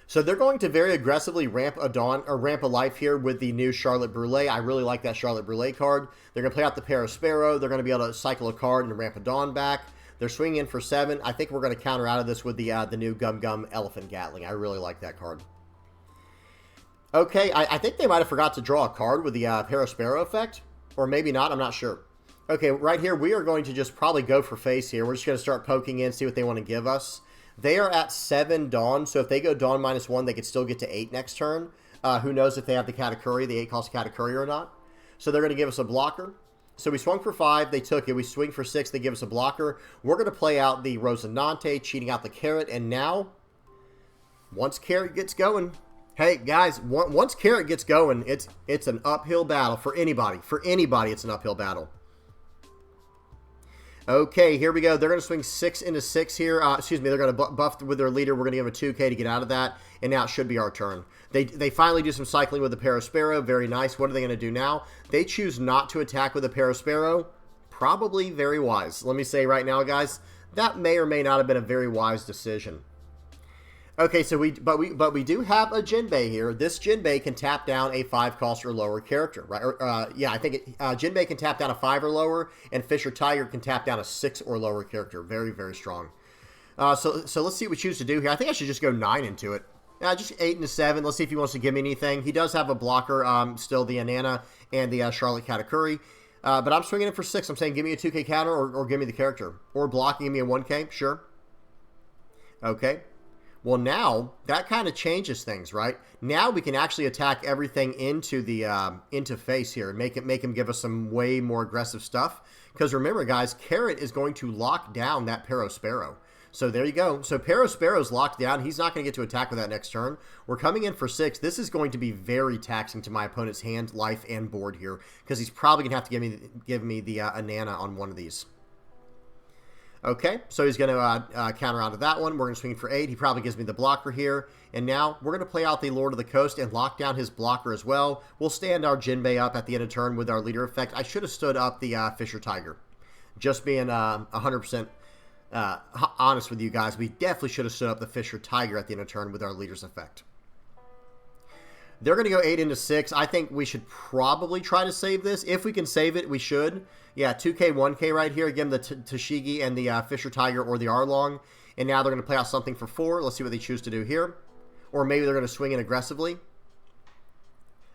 So they're going to very aggressively ramp a Dawn, or ramp a life here with the new Charlotte Brûlée. I really like that Charlotte Brûlée card. They're going to play out the Parasparrow. They're going to be able to cycle a card and ramp a Dawn back. They're swinging in for 7. I think we're going to counter out of this with the new Gum Gum Elephant Gatling. I really like that card. Okay, I think they might have forgot to draw a card with the Parasparrow effect. Or maybe not, I'm not sure. Okay, right here, we are going to just probably go for face here. We're just going to start poking in, see what they want to give us. They are at 7 Dawn, so if they go Dawn -1, they could still get to 8 next turn. Who knows if they have the Katakuri, the 8-cost Katakuri or not. So they're going to give us a blocker. So we swung for 5, they took it. We swing for 6, they give us a blocker. We're going to play out the Rosinante, cheating out the Carrot, and now, once Carrot gets going... Hey, guys, once Carrot gets going, it's an uphill battle for anybody. For anybody, it's an uphill battle. Okay, here we go. They're going to swing 6 into 6 here. Excuse me, they're going to buff with their leader. We're going to give them a 2K to get out of that, and now it should be our turn. They finally do some cycling with the Parasparrow. Very nice. What are they going to do now? They choose not to attack with the Parasparrow. Probably very wise. Let me say right now, guys, that may or may not have been a very wise decision. Okay, so we do have a Jinbe here. This Jinbe can tap down a 5-cost or lower character, right? Yeah, I think Jinbe can tap down a 5 or lower, and Fisher Tiger can tap down a 6 or lower character. Very, very strong. So let's see what we choose to do here. I think I should just go 9 into it. Just 8 into 7. Let's see if he wants to give me anything. He does have a blocker, still the Anana and the Charlotte Katakuri. But I'm swinging it for 6. I'm saying give me a 2K counter or give me the character. Or blocking, give me a 1K. Sure. Okay. Well, now that kind of changes things, right? Now we can actually attack everything into the into face here and make him give us some way more aggressive stuff. Because remember, guys, Carrot is going to lock down that Parasparrow. So there you go. So Parasparrow's locked down. He's not going to get to attack with that next turn. We're coming in for 6. This is going to be very taxing to my opponent's hand, life, and board here because he's probably going to have to give me the Anana on one of these. Okay, so he's going to counter out of that one. We're going to swing for 8. He probably gives me the blocker here. And now we're going to play out the Lord of the Coast and lock down his blocker as well. We'll stand our Jinbe up at the end of turn with our leader effect. I should have stood up the Fisher Tiger. Just being 100% honest with you guys, we definitely should have stood up the Fisher Tiger at the end of turn with our leader's effect. They're going to go 8 into 6. I think we should probably try to save this. If we can save it, we should. Yeah, 2K, 1K right here. Again, the Tashigi and the Fisher Tiger or the Arlong. And now they're going to play out something for 4. Let's see what they choose to do here. Or maybe they're going to swing in aggressively.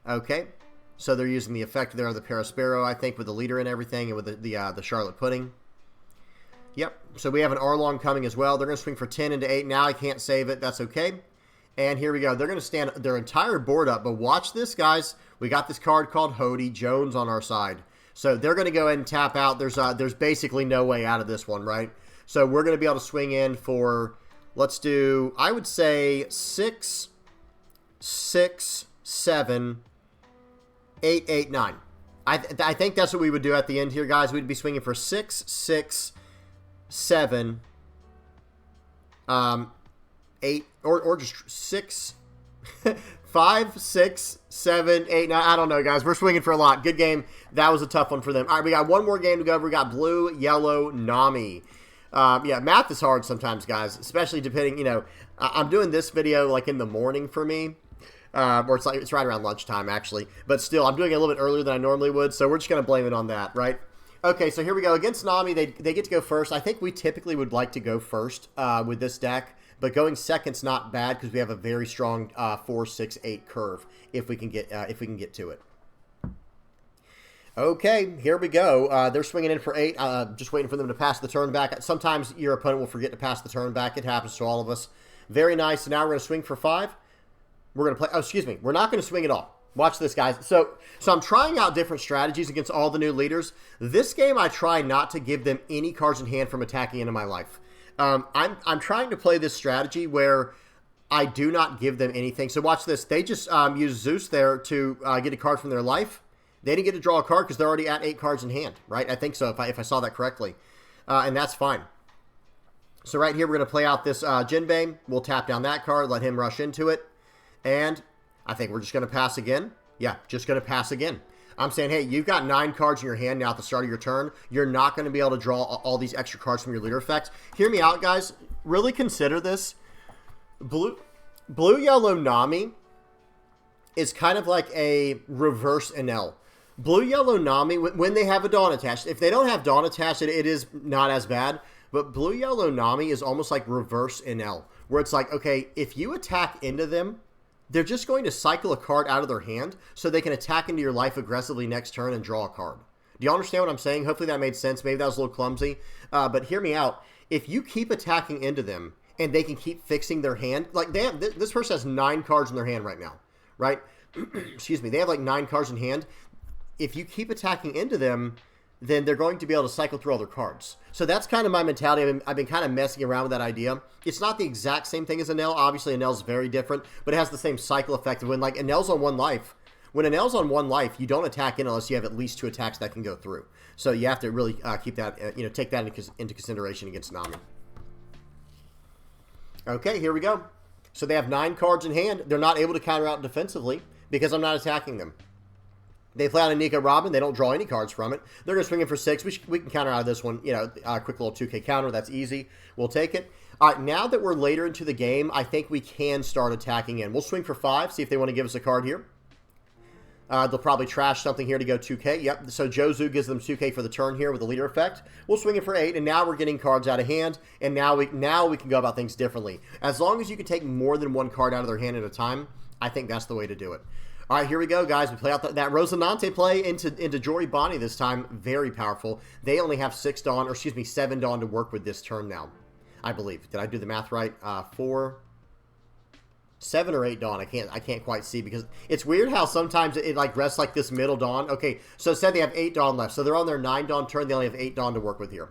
Okay. So they're using the effect there of the Parasparrow, I think, with the leader and everything, and with the Charlotte Pudding. Yep. So we have an Arlong coming as well. They're going to swing for 10 into 8. Now I can't save it. That's okay. And here we go. They're going to stand their entire board up. But watch this, guys. We got this card called Hody Jones on our side. So they're going to go ahead and tap out. There's basically no way out of this one, right? So we're going to be able to swing in for, let's do, I would say 6, 6, 7, 8, 8, 9. I think that's what we would do at the end here, guys. We'd be swinging for 6, 6, 7, 8 or just 6, 5, 6, 7, 8, 9. I don't know, guys. We're swinging for a lot. Good game. That was a tough one for them. All right, we got one more game to go over. We got Blue, Yellow, Nami. Yeah, math is hard sometimes, guys, especially depending, you know, I'm doing this video like in the morning for me. Or it's right around lunchtime, actually. But still, I'm doing it a little bit earlier than I normally would, so we're just going to blame it on that, right? Okay, so here we go. Against Nami, they get to go first. I think we typically would like to go first with this deck, but going second's not bad because we have a very strong 4, 6, 8 curve if we can get to it. Okay, here we go. They're swinging in for 8. Just waiting for them to pass the turn back. Sometimes your opponent will forget to pass the turn back. It happens to all of us. Very nice. So now we're going to swing for 5. We're going to play... Oh, excuse me. We're not going to swing at all. Watch this, guys. So I'm trying out different strategies against all the new leaders. This game, I try not to give them any cards in hand from attacking into my life. I'm trying to play this strategy where I do not give them anything. So watch this. They just use Zeus there to get a card from their life. They didn't get to draw a card because they're already at 8 cards in hand, right? I think so, if I saw that correctly. And that's fine. So right here, we're going to play out this Jinbe. We'll tap down that card, let him rush into it. And I think we're just going to pass again. Yeah, just going to pass again. I'm saying, hey, you've got 9 cards in your hand now at the start of your turn. You're not going to be able to draw all these extra cards from your leader effect. Hear me out, guys. Really consider this. Blue Yellow Nami is kind of like a reverse NL. Blue Yellow Nami, when they have a Dawn attached, if they don't have Dawn attached, it is not as bad. But Blue Yellow Nami is almost like reverse NL, where it's like, okay, if you attack into them, they're just going to cycle a card out of their hand so they can attack into your life aggressively next turn and draw a card. Do you understand what I'm saying? Hopefully that made sense. Maybe that was a little clumsy. But hear me out. If you keep attacking into them and they can keep fixing their hand, like this person has 9 cards in their hand right now, right? Excuse me. They have like 9 cards in hand. If you keep attacking into them, then they're going to be able to cycle through all their cards. So that's kind of my mentality. I've been kind of messing around with that idea. It's not the exact same thing as Enel. Obviously, Enel's very different, but it has the same cycle effect of when, like, Enel's on 1 life. When Enel's on 1 life, you don't attack in unless you have at least 2 attacks that can go through. So you have to really keep that, take that into consideration against Nami. Okay, here we go. So they have 9 cards in hand. They're not able to counter out defensively because I'm not attacking them. They play out a Nico Robin. They don't draw any cards from it. They're going to swing in for 6. We can counter out of this one. Quick little 2K counter. That's easy. We'll take it. All right, now that we're later into the game, I think we can start attacking in. We'll swing for 5, see if they want to give us a card here. They'll probably trash something here to go 2K. Yep, so Jozu gives them 2K for the turn here with the leader effect. We'll swing it for 8, and now we're getting cards out of hand, and now we can go about things differently. As long as you can take more than 1 card out of their hand at a time, I think that's the way to do it. All right, here we go, guys. We play out that Rosinante play into Jory Bonnie this time. Very powerful. They only have 7 Dawn to work with this turn now, I believe. Did I do the math right? 7 or 8 Dawn. I can't quite see because it's weird how sometimes it like rests like this middle Dawn. Okay, so it said they have 8 Dawn left. So they're on their 9 Dawn turn. They only have 8 Dawn to work with here.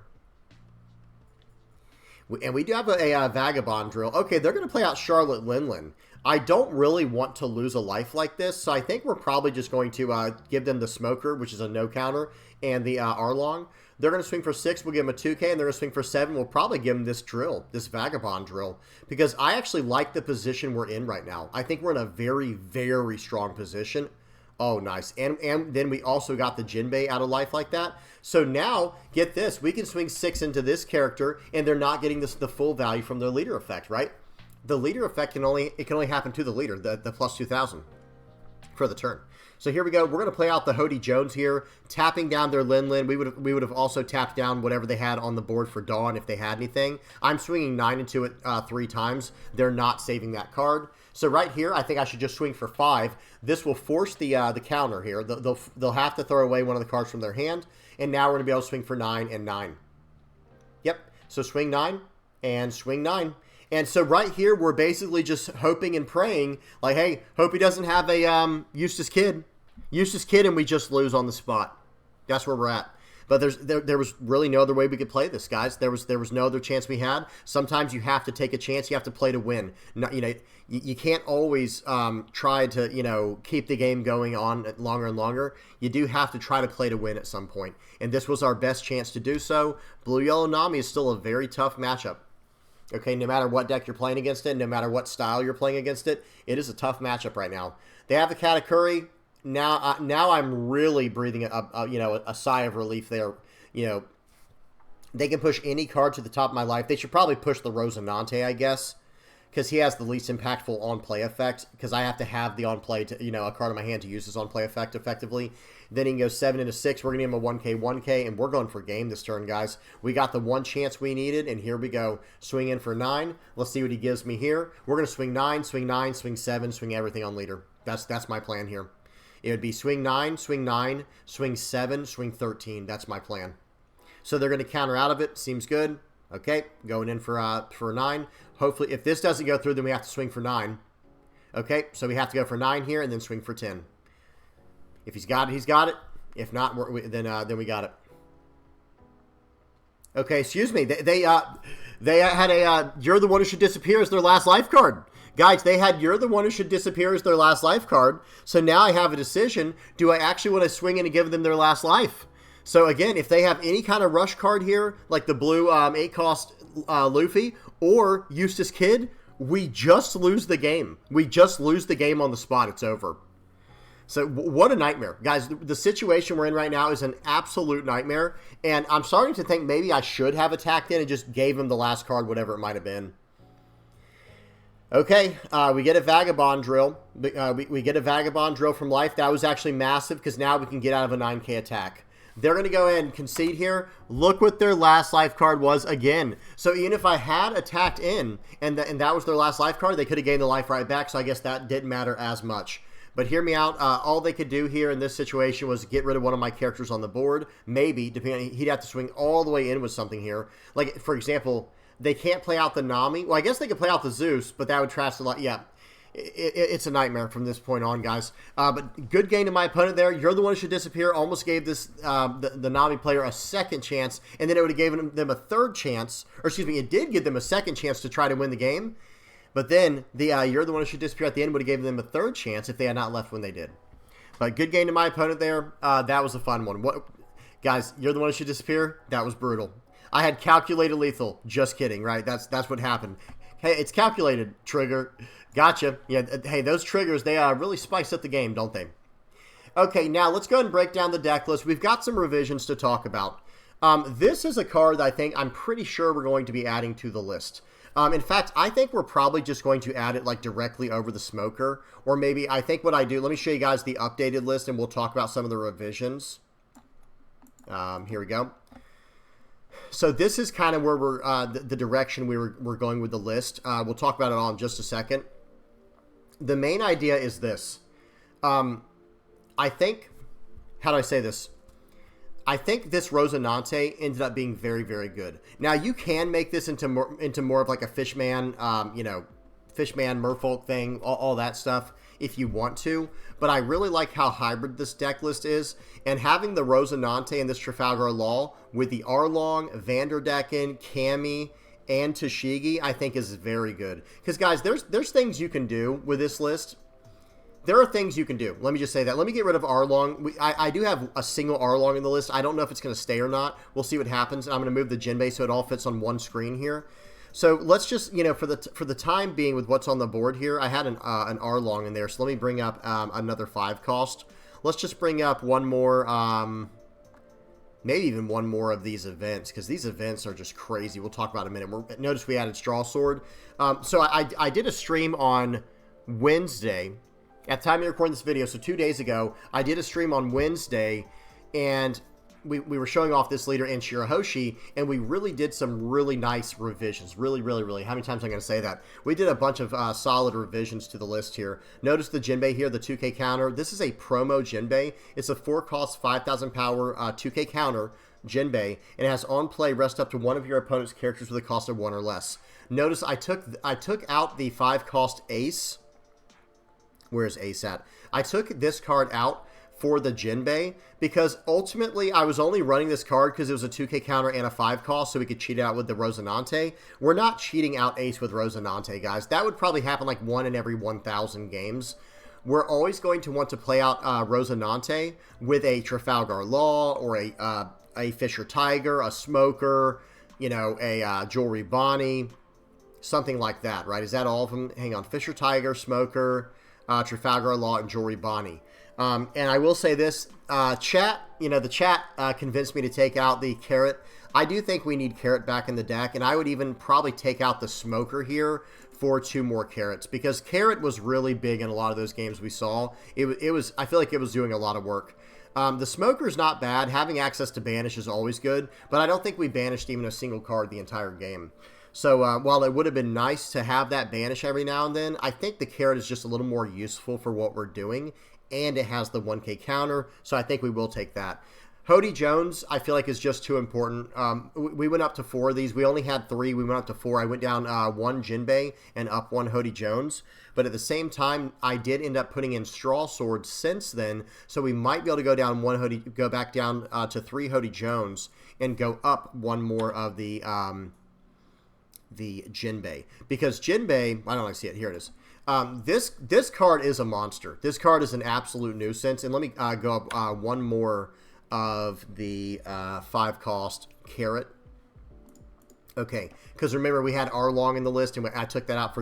And we do have a Vagabond drill. Okay, they're going to play out Charlotte Linlin. I don't really want to lose a life like this, so I think we're probably just going to give them the Smoker, which is a no counter, and the Arlong. They're going to swing for 6. We'll give them a 2K, and they're going to swing for 7. We'll probably give them this drill, this Vagabond drill, because I actually like the position we're in right now. I think we're in a very, very strong position. Oh, nice. And then we also got the Jinbe out of life like that. So now, get this. We can swing 6 into this character, and they're not getting the full value from their leader effect, right? The leader effect can only happen to the leader, the plus 2,000 for the turn. So here we go. We're going to play out the Hody Jones here, tapping down their Linlin. We would have also tapped down whatever they had on the board for Dawn if they had anything. I'm swinging 9 into it 3 times. They're not saving that card. So right here, I think I should just swing for 5. This will force the counter here. They'll have to throw away one of the cards from their hand, and now we're going to be able to swing for 9 and 9. Yep. So swing 9 and swing 9. And so right here, we're basically just hoping and praying, like, hey, hope he doesn't have a Eustace Kid, and we just lose on the spot. That's where we're at. But there was really no other way we could play this, guys. There was no other chance we had. Sometimes you have to take a chance. You have to play to win. You can't always try to keep the game going on longer and longer. You do have to try to play to win at some point. And this was our best chance to do so. Blue Yellow Nami is still a very tough matchup. Okay, no matter what deck you're playing against it, no matter what style you're playing against it, it is a tough matchup right now. They have the Katakuri. Now I'm really breathing a sigh of relief there. You know, they can push any card to the top of my life. They should probably push the Rosinante, I guess, because he has the least impactful on-play effect, because I have to have the on-play, to, a card in my hand to use his on-play effect effectively. Then he can go 7 into 6. We're going to give him a 1K, 1K, and we're going for game this turn, guys. We got the one chance we needed, and here we go. Swing in for 9. Let's see what he gives me here. We're going to swing 9, swing 7, swing everything on leader. That's my plan here. It would be swing 9, swing 7, swing 13. That's my plan. So they're going to counter out of it. Seems good. Okay, going in for 9. Hopefully, if this doesn't go through, then we have to swing for 9. Okay, so we have to go for 9 here and then swing for 10. If he's got it, he's got it. If not, then we got it. Okay, excuse me. They had a "You're the one who should disappear" as their last life card. Guys, they had "You're the one who should disappear" as their last life card. So now I have a decision. Do I actually want to swing in and give them their last life? So again, if they have any kind of rush card here, like the blue 8-cost Luffy or Eustace Kid, we just lose the game. We just lose the game on the spot. It's over. So what a nightmare. Guys, the situation we're in right now is an absolute nightmare. And I'm starting to think maybe I should have attacked in and just gave him the last card, whatever it might have been. Okay, we get a Vagabond Drill. We get a Vagabond Drill from life. That was actually massive because now we can get out of a 9K attack. They're going to go ahead and concede here. Look what their last life card was again. So even if I had attacked in and that was their last life card, they could have gained the life right back. So I guess that didn't matter as much. But hear me out. All they could do here in this situation was get rid of one of my characters on the board. Maybe, depending, he'd have to swing all the way in with something here. Like, for example, they can't play out the Nami. Well, I guess they could play out the Zeus, but that would trash a lot. Yeah. It's a nightmare from this point on, guys. But good game to my opponent there. You're the one who should disappear. Almost gave this the Nami player a second chance, and then it would have given them a third chance. Or excuse me, it did give them a second chance to try to win the game. But then the You're the one who should disappear at the end would have given them a third chance if they had not left when they did. But good game to my opponent there. That was a fun one. Guys, You're the one who should disappear. That was brutal. I had calculated lethal. Just kidding, right? That's what happened. Hey, it's calculated, trigger. Gotcha. Yeah, hey, those triggers, they really spice up the game, don't they? Okay, now let's go ahead and break down the deck list. We've got some revisions to talk about. This is a card that I'm pretty sure we're going to be adding to the list. In fact, I think we're probably just going to add it like directly over the smoker. Or maybe, I think what I do, let me show you guys the updated list and we'll talk about some of the revisions. Here we go. So this is kind of where we're, the direction we're going with the list. We'll talk about it all in just a second. The main idea is this. I think, how do I say this? I think this Rosinante ended up being very, very good. Now, you can make this into more of like a Fishman, Fishman, Merfolk thing, all that stuff if you want to. But I really like how hybrid this deck list is. And having the Rosinante and this Trafalgar Law with the Arlong, Vanderdecken, Kami, and Tashigi, I think is very good. Because, guys, there's things you can do with this list. There are things you can do. Let me just say that. Let me get rid of Arlong. I do have a single Arlong in the list. I don't know if it's going to stay or not. We'll see what happens. I'm going to move the Jinbe so it all fits on one screen here. So let's just, for the time being with what's on the board here, I had an Arlong in there. So let me bring up another 5 cost. Let's just bring up one more, maybe even one more of these events, because these events are just crazy. We'll talk about it in a minute. Notice we added Straw Sword. So I did a stream on Wednesday. At the time of recording this video, so 2 days ago, I did a stream on Wednesday, and we were showing off this leader in Shirahoshi, and we really did some really nice revisions. Really, really, really. How many times am I going to say that? We did a bunch of solid revisions to the list here. Notice the Jinbe here, the 2K counter. This is a promo Jinbe. It's a 4-cost, 5,000 power 2K counter Jinbe, and it has on play rest up to one of your opponent's characters with a cost of 1 or less. Notice I took out the 5-cost Ace. Where's Ace at? I took this card out for the Jinbe because ultimately I was only running this card because it was a 2K counter and a 5 cost, so we could cheat it out with the Rosinante. We're not cheating out Ace with Rosinante, guys. That would probably happen like 1 in every 1,000 games. We're always going to want to play out Rosinante with a Trafalgar Law or a Fisher Tiger, a Smoker, a Jewelry Bonnie, something like that, right? Is that all of them? Hang on. Fisher Tiger, Smoker, Trafalgar Law, and Jory Bonnie. And I will say this, chat, the chat convinced me to take out the Carrot. I do think we need Carrot back in the deck, and I would even probably take out the Smoker here for 2 more Carrots, because Carrot was really big in a lot of those games we saw. It was I feel like it was doing a lot of work. The Smoker's not bad. Having access to Banish is always good, but I don't think we banished even a single card the entire game. So while it would have been nice to have that Banish every now and then, I think the Carrot is just a little more useful for what we're doing, and it has the 1K counter, so I think we will take that. Hody Jones, I feel like, is just too important. We went up to 4 of these. We only had 3. We went up to 4. I went down 1 Jinbe and up 1 Hody Jones. But at the same time, I did end up putting in Straw Swords since then. So we might be able to go down go back down to 3 Hody Jones and go up 1 more of the Jinbe. Because Jinbe, I don't like to see it. Here it is. This card is a monster. This card is an absolute nuisance. And let me go up 1 more of the 5-cost Carrot. Okay, because remember we had Arlong in the list, and I took that out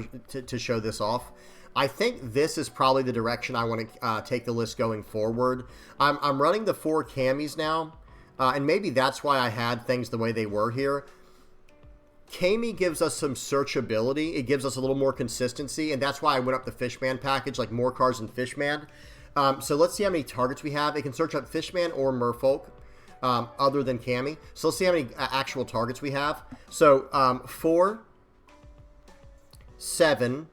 to show this off. I think this is probably the direction I want to take the list going forward. I'm running the 4 Camis now, and maybe that's why I had things the way they were here. Kami gives us some searchability. It gives us a little more consistency, and that's why I went up the Fishman package, like more cards than Fishman. So let's see how many targets we have. It can search up Fishman or Merfolk, other than Kami. So let's see how many actual targets we have. So 4, 7,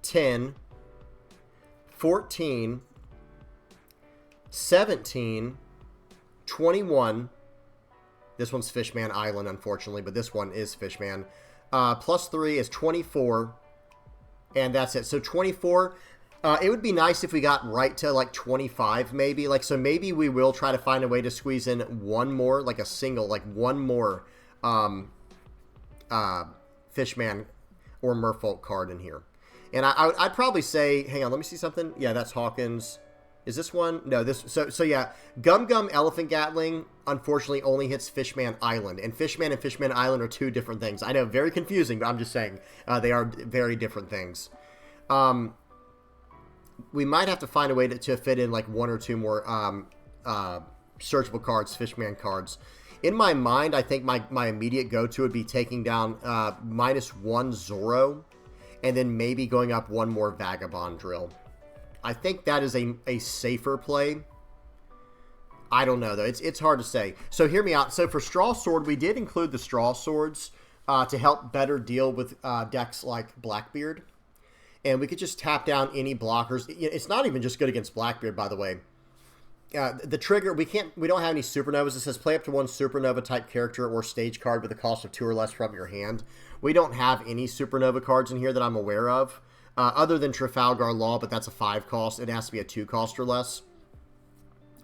10, 14, 17, 21. This one's Fishman Island, unfortunately, but this one is Fishman. Plus 3 is 24, and that's it. So 24... it would be nice if we got right to like 25 maybe. So maybe we will try to find a way to squeeze in 1 more, like a single, like 1 more Fishman or Merfolk card in here. And I'd probably say, hang on, let me see something. Yeah, that's Hawkins. Is this one? No, this. So yeah, Gum Gum Elephant Gatling unfortunately only hits Fishman Island. And Fishman Island are 2 different things. I know, very confusing, but I'm just saying they are very different things. We might have to find a way to fit in like 1 or 2 more searchable cards, Fishman cards. In my mind, I think my immediate go-to would be taking down -1 Zoro, and then maybe going up 1 more Vagabond Drill. I think that is a safer play. I don't know, though. It's hard to say. So hear me out. So for Straw Sword, we did include the Straw Swords to help better deal with decks like Blackbeard. And we could just tap down any blockers. It's not even just good against Blackbeard, by the way. The trigger, we don't have any Supernovas. It says play up to 1 Supernova type character or stage card with a cost of 2 or less from your hand. We don't have any Supernova cards in here that I'm aware of, other than Trafalgar Law, but that's a 5 cost. It has to be a 2 cost or less.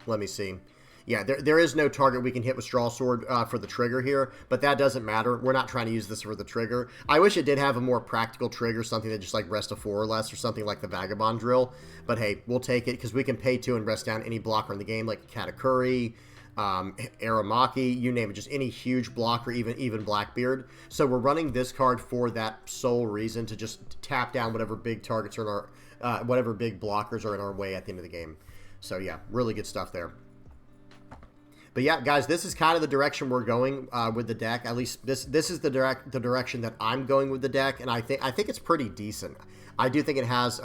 Let me see. Yeah, there is no target we can hit with Straw Sword for the trigger here, but that doesn't matter. We're not trying to use this for the trigger. I wish it did have a more practical trigger, something that just like rest of 4 or less, or something like the Vagabond Drill. But hey, we'll take it because we can pay 2 and rest down any blocker in the game, like Katakuri, Aramaki, you name it, just any huge blocker, even Blackbeard. So we're running this card for that sole reason, to just tap down whatever big targets are in our, whatever big blockers are in our way at the end of the game. So yeah, really good stuff there. But yeah, guys, this is kind of the direction we're going with the deck. At least this is the direction that I'm going with the deck, and I think it's pretty decent. I do think it has.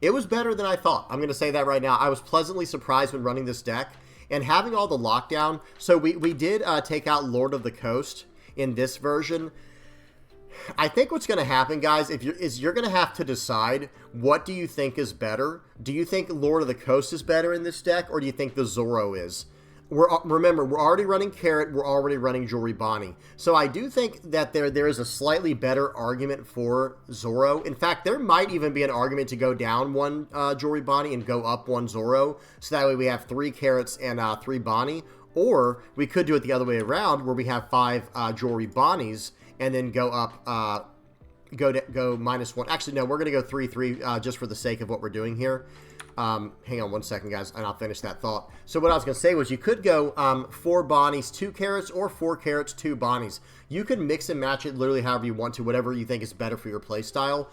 It was better than I thought. I'm going to say that right now. I was pleasantly surprised when running this deck and having all the lockdown. So we did take out Lord of the Coast in this version. I think what's going to happen, guys, is you're going to have to decide, what do you think is better? Do you think Lord of the Coast is better in this deck, or do you think the Zoro is? Remember, we're already running Carrot, we're already running Jory Bonnie. So I do think that there is a slightly better argument for Zoro. In fact, there might even be an argument to go down 1 Jory Bonnie and go up 1 Zoro. So that way we have 3 Carrots and 3 Bonnie. Or we could do it the other way around, where we have 5 Jory Bonnies and then go up, go -1. Actually, no, we're going to go 3-3 just for the sake of what we're doing here. Hang on one second, guys, and I'll finish that thought. So what I was going to say was you could go 4 Bonnies, 2 carrots, or 4 carrots, 2 Bonnies. You can mix and match it literally however you want to, whatever you think is better for your play style.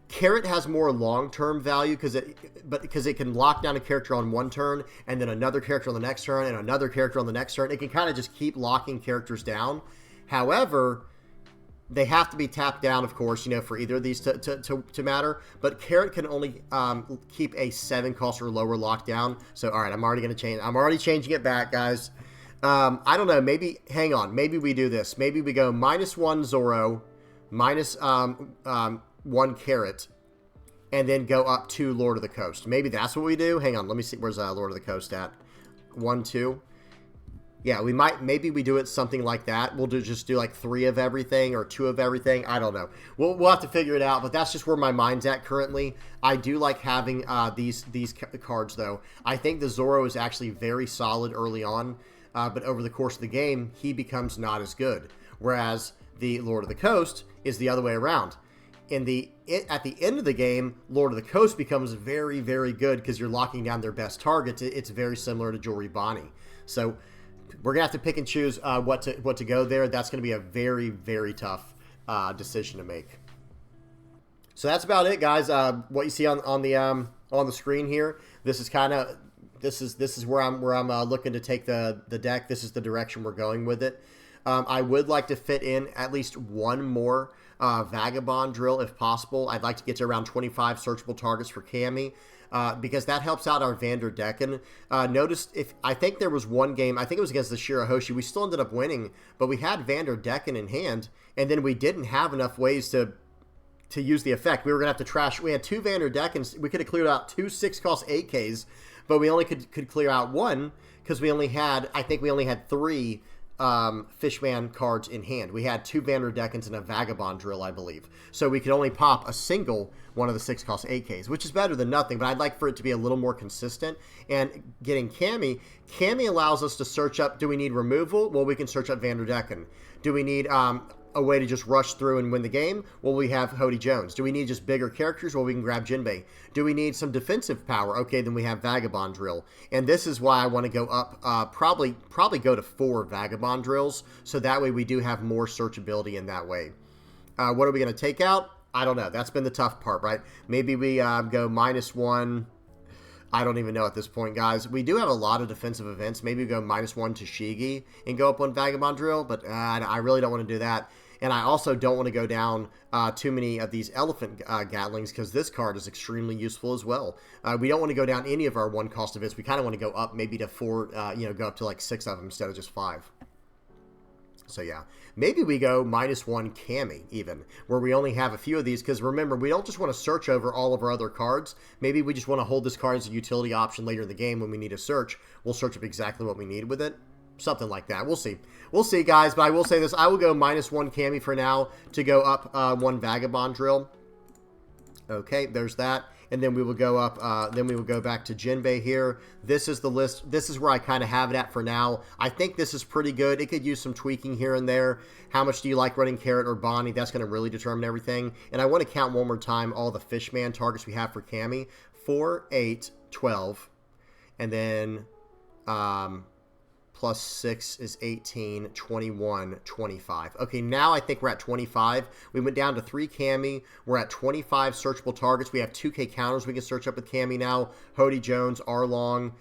Carrot has more long-term value because it can lock down a character on one turn, and then another character on the next turn, and another character on the next turn. It can kind of just keep locking characters down. However, they have to be tapped down, of course, for either of these to matter. But Carrot can only keep a 7 cost or lower lockdown. So, all right, I'm already going to change. I'm already changing it back, guys. I don't know. Maybe, hang on. Maybe we do this. Maybe we go -1 Zoro, minus 1 Carrot, and then go up to Lord of the Coast. Maybe that's what we do. Hang on. Let me see. Where's Lord of the Coast at? 1, 2. Yeah, maybe we do it something like that. We'll just do like 3 of everything or 2 of everything. I don't know. We'll have to figure it out, but that's just where my mind's at currently. I do like having these cards, though. I think the Zoro is actually very solid early on, but over the course of the game, he becomes not as good. Whereas the Lord of the Coast is the other way around. At the end of the game, Lord of the Coast becomes very, very good because you're locking down their best targets. It's very similar to Jewelry Bonnie. So we're gonna have to pick and choose what to go there. That's gonna be a very, very tough decision to make. So that's about it, guys. What you see on the screen here. This is kind of this is where I'm looking to take the deck. This is the direction we're going with it. I would like to fit in at least one more Vagabond drill if possible. I'd like to get to around 25 searchable targets for Cammy. Because that helps out our Vanderdecken. Notice I think there was one game, I think it was against the Shirahoshi, we still ended up winning, but we had Vanderdecken in hand, and then we didn't have enough ways to use the effect. We were going to have to trash. We had 2 Vanderdeckens. We could have cleared out 2 6-cost 8Ks, but we only could clear out 1 because I think we only had 3 Fishman cards in hand. We had 2 Vanderdeckens and a Vagabond drill, I believe. So we could only pop a single one of the 6-cost 8Ks, which is better than nothing, but I'd like for it to be a little more consistent. And getting Cammy allows us to search up, do we need removal? Well, we can search up Vanderdecken. Do we need a way to just rush through and win the game? Well, we have Hody Jones. Do we need just bigger characters? Well, we can grab Jinbe. Do we need some defensive power? Okay, then we have Vagabond Drill. And this is why I want to go up, probably go to 4 Vagabond Drills, so that way we do have more searchability in that way. What are we going to take out? I don't know. That's been the tough part, right? Maybe we go -1. I don't even know at this point, guys. We do have a lot of defensive events. Maybe we go -1 to Shigi and go up 1 Vagabond Drill, but I really don't want to do that. And I also don't want to go down too many of these Elephant Gatlings because this card is extremely useful as well. We don't want to go down any of our 1-cost events. We kind of want to go up maybe to 4, go up to like 6 of them instead of just 5. So yeah, maybe we go -1 Cammy even, where we only have a few of these, because remember, we don't just want to search over all of our other cards. Maybe we just want to hold this card as a utility option later in the game when we need to search. We'll search up exactly what we need with it. Something like that. We'll see. We'll see, guys, but I will say this. I will go -1 Cammy for now to go up 1 Vagabond Drill. Okay, there's that. And then we will go up, then we will go back to Jinbe here. This is the list. This is where I kind of have it at for now. I think this is pretty good. It could use some tweaking here and there. How much do you like running Carrot or Bonnie? That's going to really determine everything. And I want to count one more time all the Fishman targets we have for Cammy. 4, 8, 12. And then plus 6 is 18, 21, 25. Okay, now I think we're at 25. We went down to 3 Cammy. We're at 25 searchable targets. We have 2K counters we can search up with Cammy now. Hody Jones, Arlong,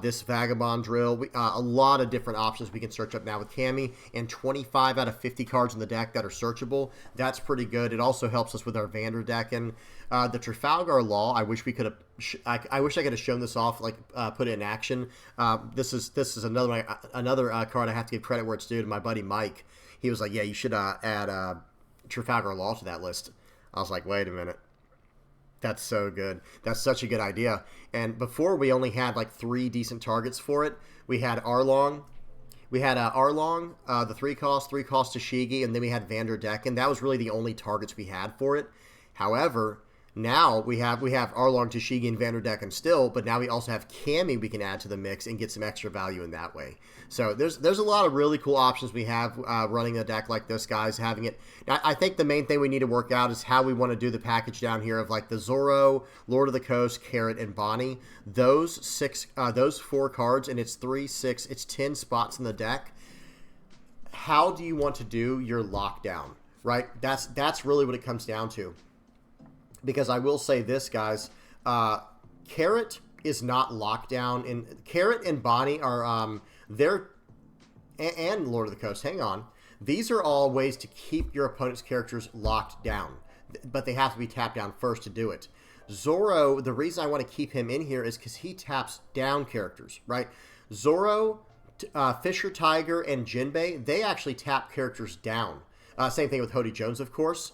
this Vagabond Drill. A lot of different options we can search up now with Cammy, and 25 out of 50 cards in the deck that are searchable. That's pretty good. It also helps us with our Vanderdecken. The Trafalgar Law, I wish we could have. I wish I could have shown this off, like put it in action. This is another card I have to give credit where it's due to my buddy Mike. He was like, "Yeah, you should add Trafalgar Law to that list." I was like, "Wait a minute, that's so good. That's such a good idea." And before we only had like 3 decent targets for it. We had Arlong. We had Arlong, the 3 cost to Shigi, and then we had Vanderdecken. That was really the only targets we had for it. However, Now we have Arlong, Tashigi, and Vanderdeck and Still, but now we also have Cammy we can add to the mix and get some extra value in that way. So there's a lot of really cool options we have running a deck like this, guys. Having it, now, I think the main thing we need to work out is how we want to do the package down here of like the Zoro, Lord of the Coast, Carrot, and Bonnie. Those 4 cards, and it's 3, 6, it's 10 spots in the deck. How do you want to do your lockdown, right? That's really what it comes down to. Because I will say this, guys, Carrot is not locked down, and Carrot and Bonnie are and Lord of the Coast. Hang on, these are all ways to keep your opponent's characters locked down, but they have to be tapped down first to do it. Zoro, the reason I want to keep him in here is because he taps down characters, right? Zoro, Fisher Tiger, and Jinbe, they actually tap characters down. Same thing with Hody Jones, of course.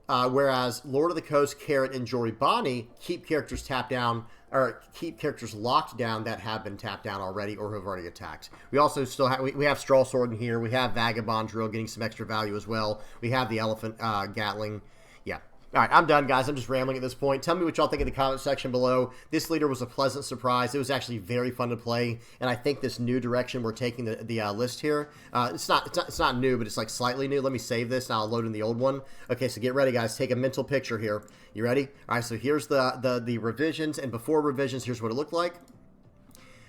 Whereas Lord of the Coast, Carrot, and Jory Bonnie keep characters tapped down, or keep characters locked down that have been tapped down already or have already attacked. We also still have we have Straw Sword in here. We have Vagabond Drill getting some extra value as well. We have the Elephant Gatling. Yeah. All right, I'm done, guys. I'm just rambling at this point. Tell me what y'all think in the comment section below. This leader was a pleasant surprise. It was actually very fun to play, and I think this new direction we're taking the list here, it's not new, but it's like slightly new. Let me save this, and I'll load in the old one. Okay, so get ready, guys. Take a mental picture here. You ready? All right, so here's the revisions, and before revisions, here's what it looked like.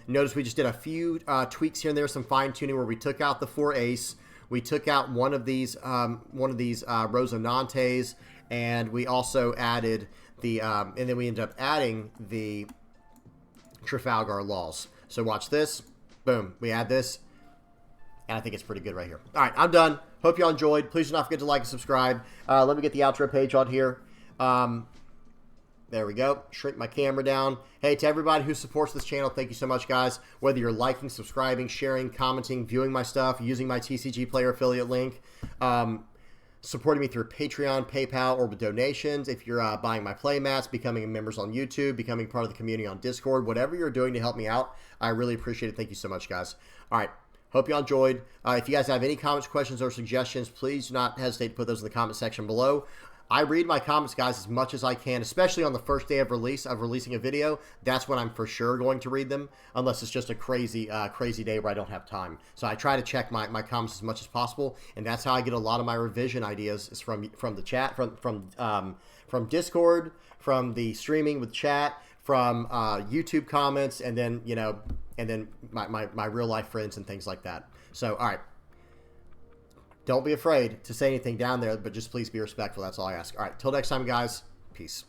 Notice we just did a few tweaks here and there, some fine-tuning where we took out the 4 ace. We took out one of these Rosonantes, and we also added the, and then we ended up adding the Trafalgar Laws. So watch this. Boom. We add this, and I think it's pretty good right here. All right, I'm done. Hope y'all enjoyed. Please do not forget to like and subscribe. Let me get the outro page on here. There we go. Shrink my camera down. Hey, to everybody who supports this channel, thank you so much, guys. Whether you're liking, subscribing, sharing, commenting, viewing my stuff, using my TCG player affiliate link, supporting me through Patreon, PayPal, or with donations. If you're buying my playmats, becoming members on YouTube, becoming part of the community on Discord, whatever you're doing to help me out, I really appreciate it. Thank you so much, guys. All right. Hope you all enjoyed. If you guys have any comments, questions, or suggestions, please do not hesitate to put those in the comment section below. I read my comments, guys, as much as I can, especially on the first day of releasing a video. That's when I'm for sure going to read them, unless it's just a crazy day where I don't have time. So I try to check my comments as much as possible, and that's how I get a lot of my revision ideas is from the chat, from Discord, from the streaming with chat, from YouTube comments, and then my real life friends and things like that. So all right. Don't be afraid to say anything down there, but just please be respectful. That's all I ask. All right, till next time, guys. Peace.